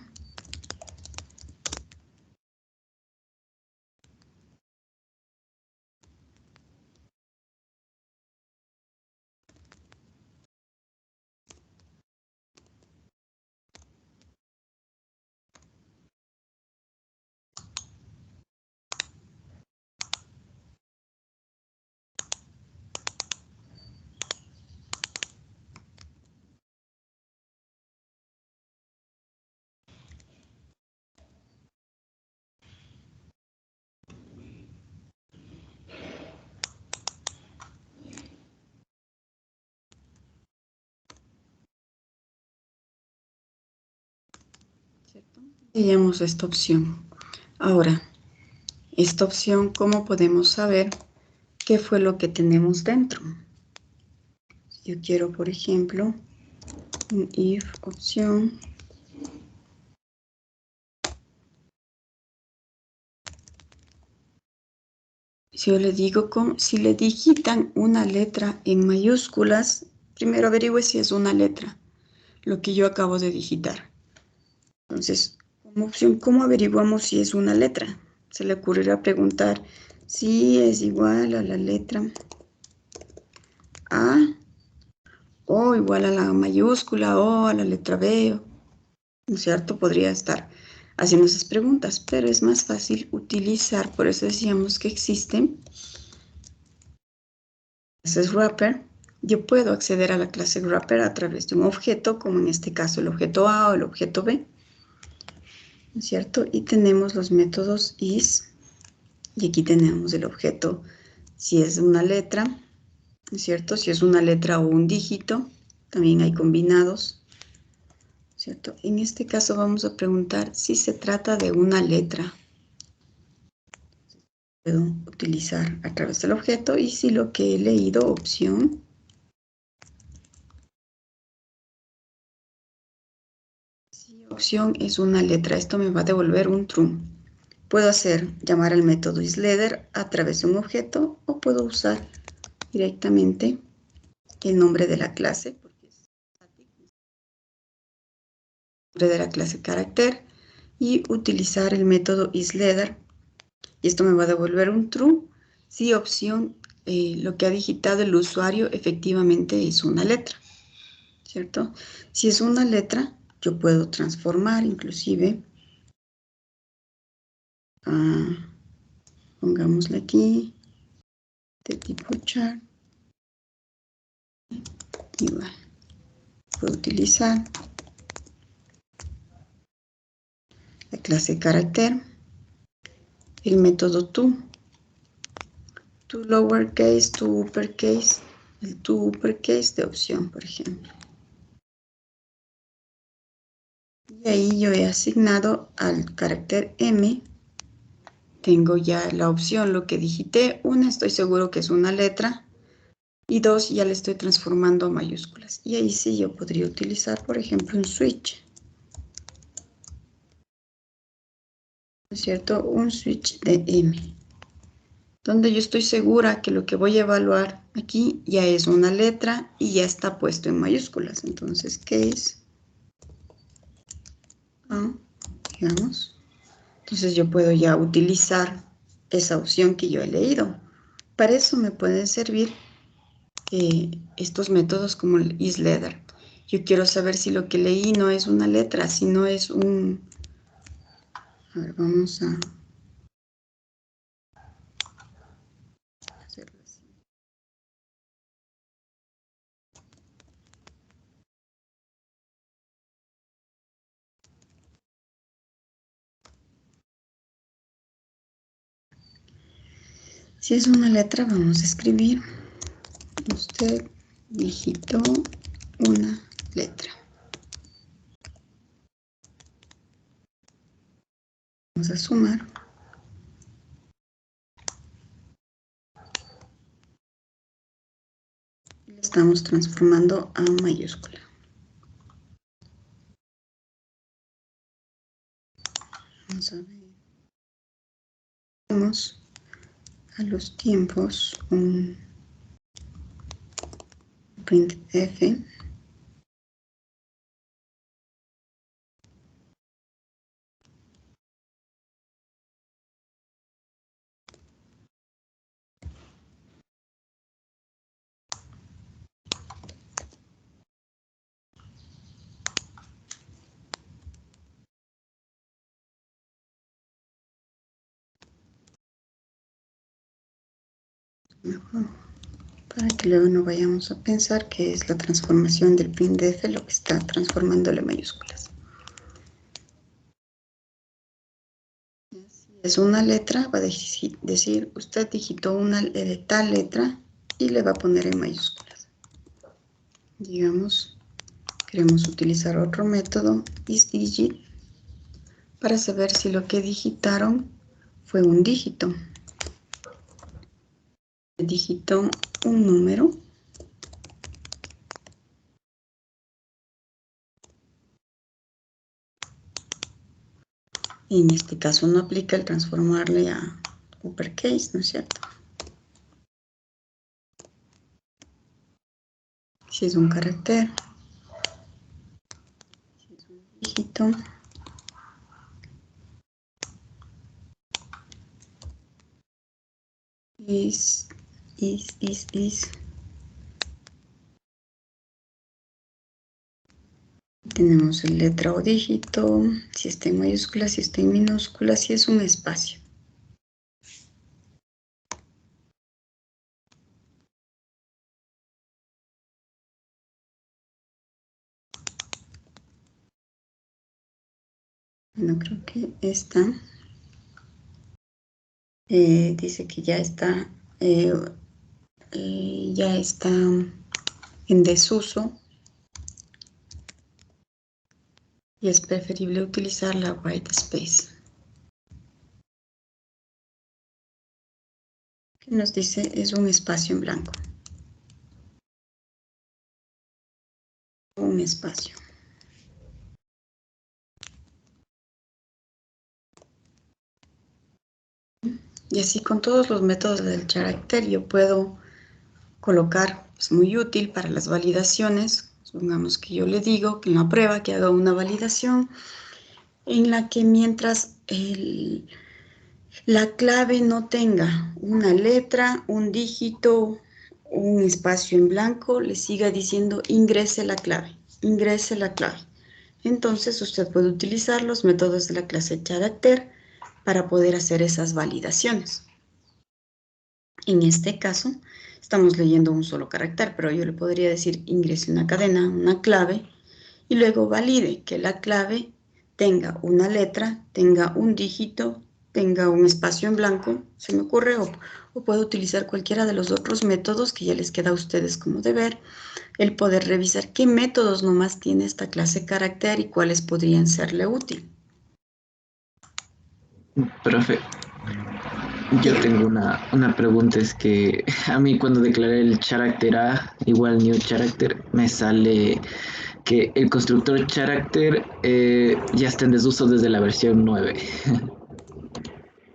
Veamos esta opción. Ahora, esta opción, ¿cómo podemos saber qué fue lo que tenemos dentro? Si yo quiero, por ejemplo, un if opción. Si yo le digo, si le digitan una letra en mayúsculas, primero averigüe si es una letra, lo que yo acabo de digitar. Entonces, como opción, ¿cómo averiguamos si es una letra? Se le ocurrirá preguntar si es igual a la letra A, o igual a la mayúscula, o a la letra B, ¿no es cierto? Podría estar haciendo esas preguntas, pero es más fácil utilizar, por eso decíamos que existen clases wrapper. Yo puedo acceder a la clase wrapper a través de un objeto, como en este caso el objeto A o el objeto B, ¿no es cierto? Y tenemos los métodos is, y aquí tenemos el objeto, si es una letra, ¿no es cierto? Si es una letra o un dígito, también hay combinados, ¿cierto? En este caso vamos a preguntar si se trata de una letra. Puedo utilizar a través del objeto, y si lo que he leído, opción, si opción es una letra, esto me va a devolver un true. Puedo llamar al método isLeader a través de un objeto, o puedo usar directamente el nombre de la clase, porque es el nombre de la clase carácter, y utilizar el método isLeader, y esto me va a devolver un true si opción, lo que ha digitado el usuario efectivamente es una letra, ¿cierto? Si es una letra, yo puedo transformar inclusive, pongámosle aquí, de tipo char, igual. Puedo utilizar la clase carácter, el método to lowercase, to uppercase, el to uppercase de opción, por ejemplo. Y ahí yo he asignado al carácter M, tengo ya la opción, lo que digité, una, estoy seguro que es una letra, y dos, ya le estoy transformando a mayúsculas. Y ahí sí yo podría utilizar, por ejemplo, un switch, ¿no es cierto? Un switch de M, donde yo estoy segura que lo que voy a evaluar aquí ya es una letra y ya está puesto en mayúsculas. Entonces, case A, digamos. Entonces yo puedo ya utilizar esa opción que yo he leído. Para eso me pueden servir estos métodos como el isLeader. Yo quiero saber si lo que leí no es una letra, si no es un... A ver, vamos a hacerlo así. Si es una letra, vamos a escribir. Usted digitó una letra. Vamos a sumar. Y la estamos transformando a mayúscula. Vamos a ver. Vamos a los tiempos un printf. Mejor, para que luego no vayamos a pensar que es la transformación del printf lo que está transformando las mayúsculas. Si es una letra, va a decir usted digitó una de tal letra y le va a poner en mayúsculas. Digamos, queremos utilizar otro método, isDigit, para saber si lo que digitaron fue un dígito. Digitó un número. En este caso no aplica el transformarle a uppercase, ¿no es cierto? Si es un carácter, si es un dígito, is. Tenemos el letra o dígito, si está en mayúsculas, si está en minúsculas, si es un espacio. Bueno, creo que esta dice que ya está en desuso y es preferible utilizar la white space. ¿Qué nos dice? Es un espacio en blanco. Un espacio. Y así con todos los métodos del carácter yo puedo colocar, es muy útil para las validaciones. Supongamos que yo le digo que en la prueba que haga una validación en la que mientras la clave no tenga una letra, un dígito, un espacio en blanco, le siga diciendo ingrese la clave, ingrese la clave. Entonces usted puede utilizar los métodos de la clase carácter para poder hacer esas validaciones. En este caso, estamos leyendo un solo carácter, pero yo le podría decir ingrese una cadena, una clave, y luego valide que la clave tenga una letra, tenga un dígito, tenga un espacio en blanco, se me ocurre, o puedo utilizar cualquiera de los otros métodos que ya les queda a ustedes como deber, el poder revisar qué métodos nomás tiene esta clase carácter y cuáles podrían serle útil. Profe, yo tengo una pregunta, es que a mí cuando declaré el character A igual new character, me sale que el constructor character ya está en desuso desde la versión 9.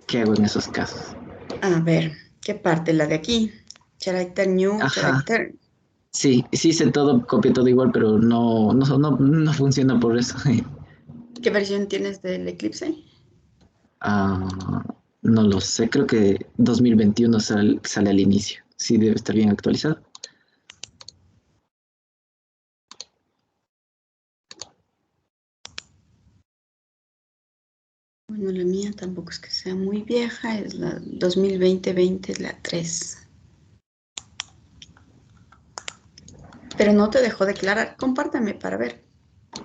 ¿Qué hago en esos casos? A ver, ¿qué parte? La de aquí. Character new, Ajá, character. sí, sí hice todo, copié todo igual, pero no funciona por eso. ¿Qué versión tienes del Eclipse? Ah, no lo sé, creo que 2021 sale al inicio. Sí, debe estar bien actualizado. Bueno, la mía tampoco es que sea muy vieja, es la 2020-20, es la 3. Pero no te dejó declarar. Compártame para ver.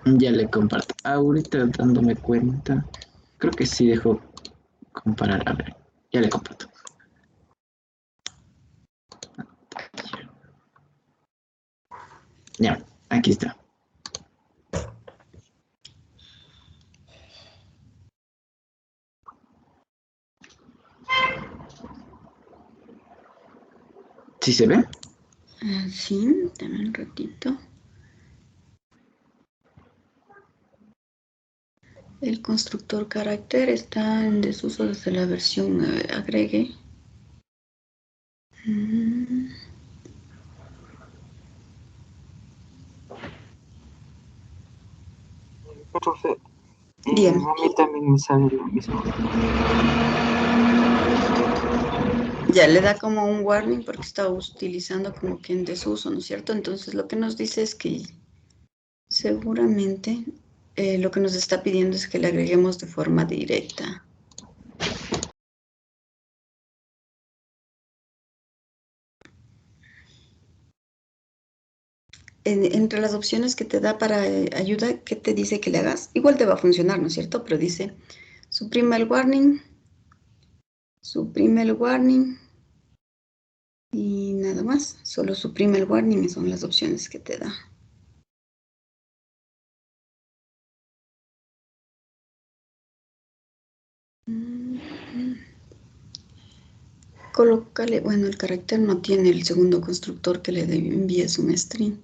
Ya le comparto. Ahorita dándome cuenta. Creo que sí dejo comparar. A ver, ya le comparto. Ya, aquí está. ¿Sí se ve? Sí, dame un ratito. El constructor carácter está en desuso desde la versión agregue. Profe, Bien. a mí también me sale lo mismo. Ya le da como un warning porque está utilizando como que en desuso, ¿no es cierto? Entonces lo que nos dice es que seguramente lo que nos está pidiendo es que le agreguemos de forma directa. Entre las opciones que te da para ayuda, ¿qué te dice que le hagas? Igual te va a funcionar, ¿no es cierto? Pero dice, suprime el warning y nada más. Solo suprime el warning y son las opciones que te da. Colócale, bueno, el carácter no tiene el segundo constructor que le envíes un string.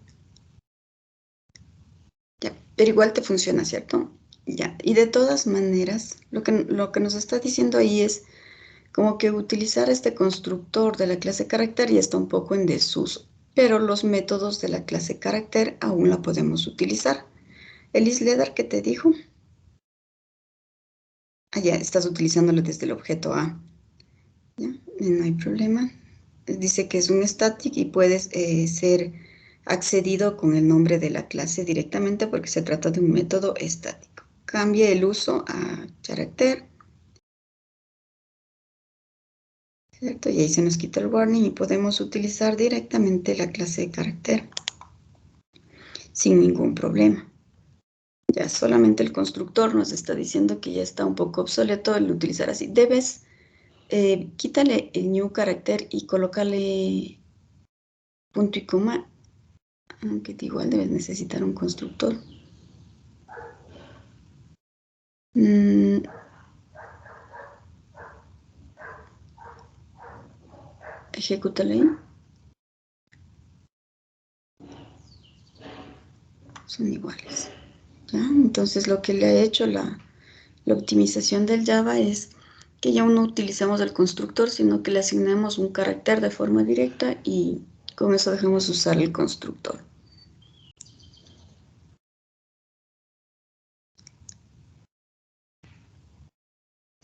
Ya, pero igual te funciona, ¿cierto? Ya, y de todas maneras, lo que nos está diciendo ahí es como que utilizar este constructor de la clase carácter ya está un poco en desuso, pero los métodos de la clase carácter aún la podemos utilizar. El isLeader que te dijo, ya estás utilizándolo desde el objeto A. ¿Ya? No hay problema. Dice que es un static y puedes ser accedido con el nombre de la clase directamente porque se trata de un método estático. Cambie el uso a carácter, ¿cierto? Y ahí se nos quita el warning y podemos utilizar directamente la clase de carácter sin ningún problema. Ya solamente el constructor nos está diciendo que ya está un poco obsoleto el utilizar así. Debes quítale el new carácter y colócale punto y coma, aunque igual debes necesitar un constructor. Ejecútale ahí. Son iguales. ¿Ya? Entonces lo que le ha hecho la optimización del Java es que ya no utilizamos el constructor, sino que le asignamos un carácter de forma directa y con eso dejamos usar el constructor.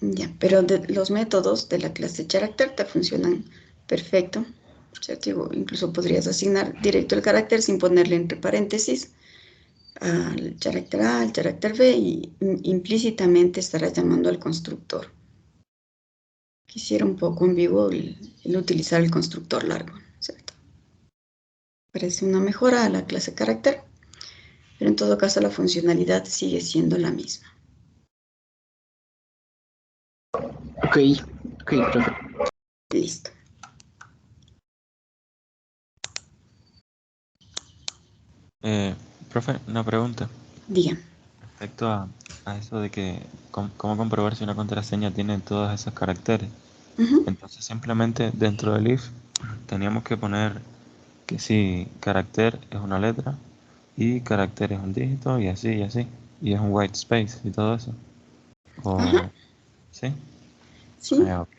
Ya, pero los métodos de la clase carácter te funcionan perfecto. ¿Cierto? Incluso podrías asignar directo el carácter sin ponerle entre paréntesis al carácter A, al carácter B y implícitamente estarás llamando al constructor. Quisiera un poco ambiguo el utilizar el constructor largo, ¿cierto? Parece una mejora a la clase carácter, pero en todo caso la funcionalidad sigue siendo la misma. Ok, profe. Listo. Profe, una pregunta Digan. respecto a eso de que cómo comprobar si una contraseña tiene todos esos caracteres. Entonces simplemente dentro del if teníamos que poner que si carácter es una letra y carácter es un dígito y así y es un white space y todo eso. Ajá, ¿Sí? sí. Ok.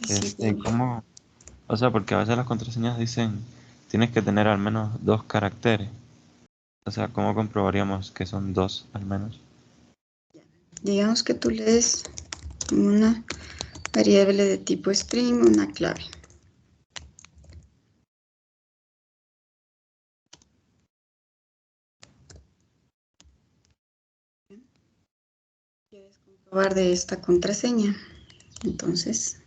Sí, ¿Cómo? O sea, porque a veces las contraseñas dicen tienes que tener al menos 2 caracteres. O sea, ¿cómo comprobaríamos que son 2 al menos? digamos que tú lees una variable de tipo string, una clave. quieres comprobar de esta contraseña. Entonces,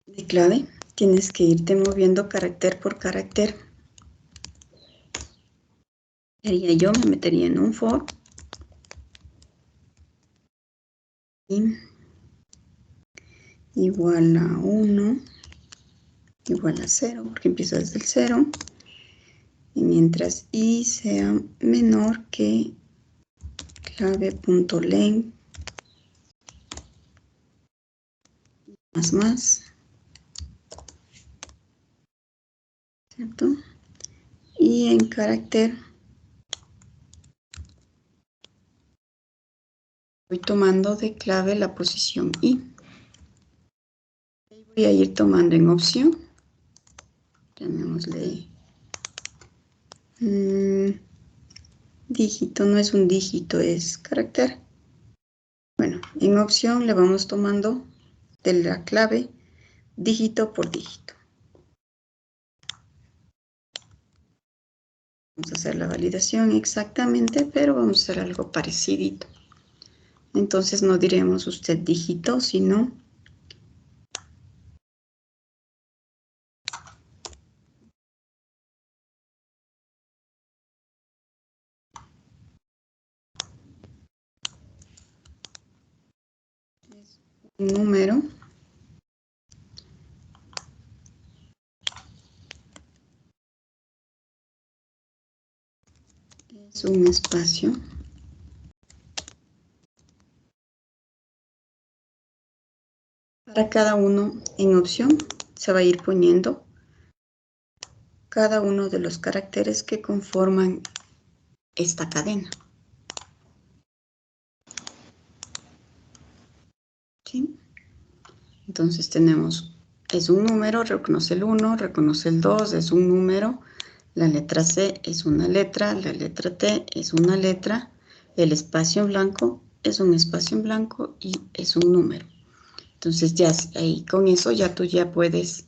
de clave, tienes que irte moviendo carácter por carácter. Yo me metería en un for. Y igual a 1, igual a 0, porque empieza desde el 0. Y mientras i sea menor que clave.len más, ¿cierto? Y en carácter voy tomando de clave la posición i. Voy a ir tomando en opción. Llamémosle dígito, no es un dígito, es carácter. Bueno, en opción le vamos tomando de la clave dígito por dígito. Vamos a hacer la validación exactamente, pero vamos a hacer algo parecido. Entonces no diremos usted dígito, sino un número. Es un espacio. Para cada uno en opción se va a ir poniendo cada uno de los caracteres que conforman esta cadena. ¿Sí? Entonces tenemos, es un número, reconoce el 1, reconoce el 2, es un número, la letra C es una letra, la letra T es una letra, el espacio en blanco es un espacio en blanco y es un número. Entonces ya ahí con eso ya tú ya puedes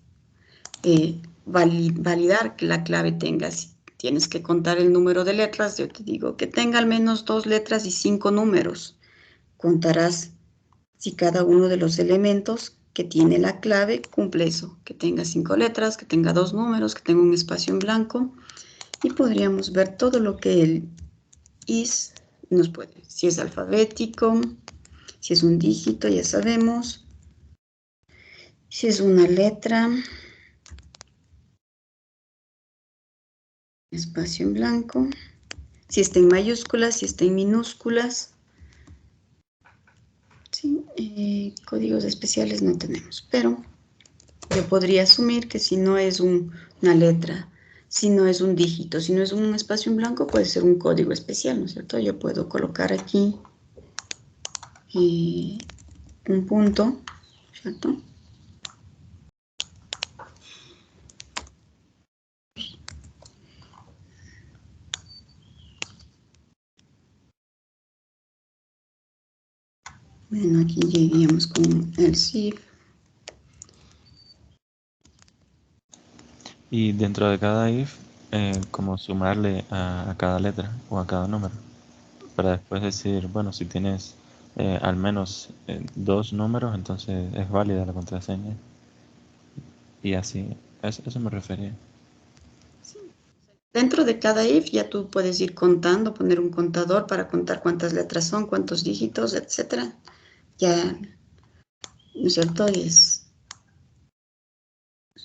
validar que la clave tenga, si tienes que contar el número de letras, yo te digo que tenga al menos 2 letras y 5 números. Contarás si cada uno de los elementos que tiene la clave cumple eso, que tenga 5 letras, que tenga 2 números, que tenga un espacio en blanco, y podríamos ver todo lo que el is nos puede, si es alfabético, si es un dígito, ya sabemos, si es una letra, espacio en blanco, si está en mayúsculas, si está en minúsculas. Sí, códigos especiales no tenemos, pero yo podría asumir que si no es una letra, si no es un dígito, si no es un espacio en blanco, puede ser un código especial, ¿no es cierto? Yo puedo colocar aquí un punto, ¿cierto? Bueno, aquí lleguemos con el SIF. Y dentro de cada if, como sumarle a cada letra o a cada número, para después decir, bueno, si tienes al menos 2 números, entonces es válida la contraseña. Y así, eso me refería. Sí. Dentro de cada if ya tú puedes ir contando, poner un contador para contar cuántas letras son, cuántos dígitos, etcétera. Ya, ¿no es cierto? Es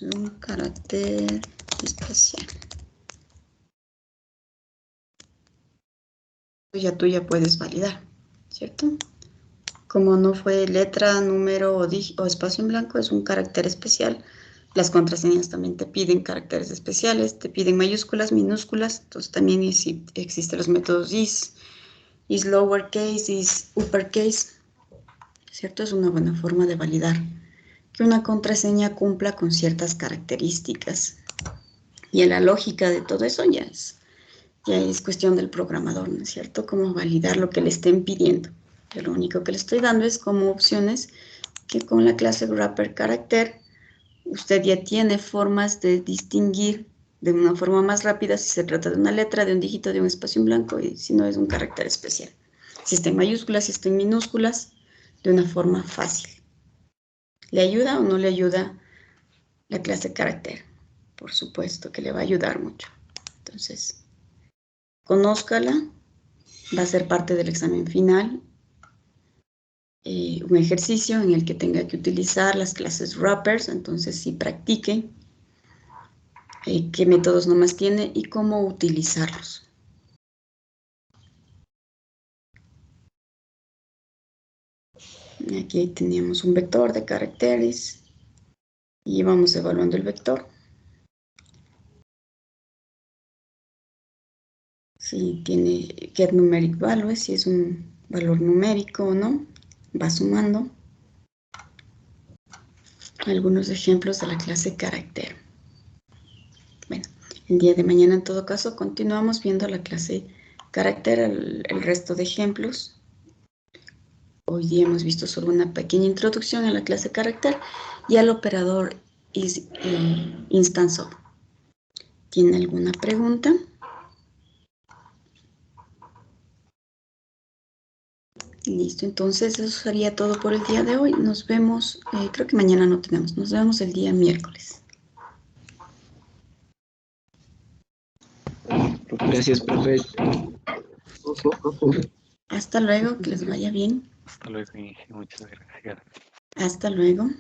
un carácter especial. Tú ya puedes validar, ¿cierto? Como no fue letra, número o espacio en blanco, es un carácter especial. Las contraseñas también te piden caracteres especiales, te piden mayúsculas, minúsculas. Entonces también existen los métodos is lowercase, is uppercase, ¿cierto? Es una buena forma de validar que una contraseña cumpla con ciertas características. Y en la lógica de todo eso ya es cuestión del programador, ¿no es cierto? Cómo validar lo que le estén pidiendo. Yo lo único que le estoy dando es como opciones que con la clase wrapper character usted ya tiene formas de distinguir de una forma más rápida si se trata de una letra, de un dígito, de un espacio en blanco y si no es un carácter especial. Si está en mayúsculas, si está en minúsculas, de una forma fácil. ¿Le ayuda o no le ayuda la clase carácter? Por supuesto que le va a ayudar mucho. Entonces, conózcala, va a ser parte del examen final. Un ejercicio en el que tenga que utilizar las clases wrappers, entonces sí practique qué métodos nomás tiene y cómo utilizarlos. Aquí teníamos un vector de caracteres y vamos evaluando el vector. Si tiene get numeric value, si es un valor numérico o no, va sumando. Algunos ejemplos de la clase carácter. Bueno, el día de mañana en todo caso continuamos viendo la clase carácter, el resto de ejemplos. Hoy día hemos visto solo una pequeña introducción a la clase carácter y al operador instance of. ¿Tiene alguna pregunta? Listo, entonces eso sería todo por el día de hoy. Nos vemos, creo que mañana no tenemos, nos vemos el día miércoles. Gracias, profe. Hasta luego, que les vaya bien. Hasta luego y muchas gracias. Hasta luego.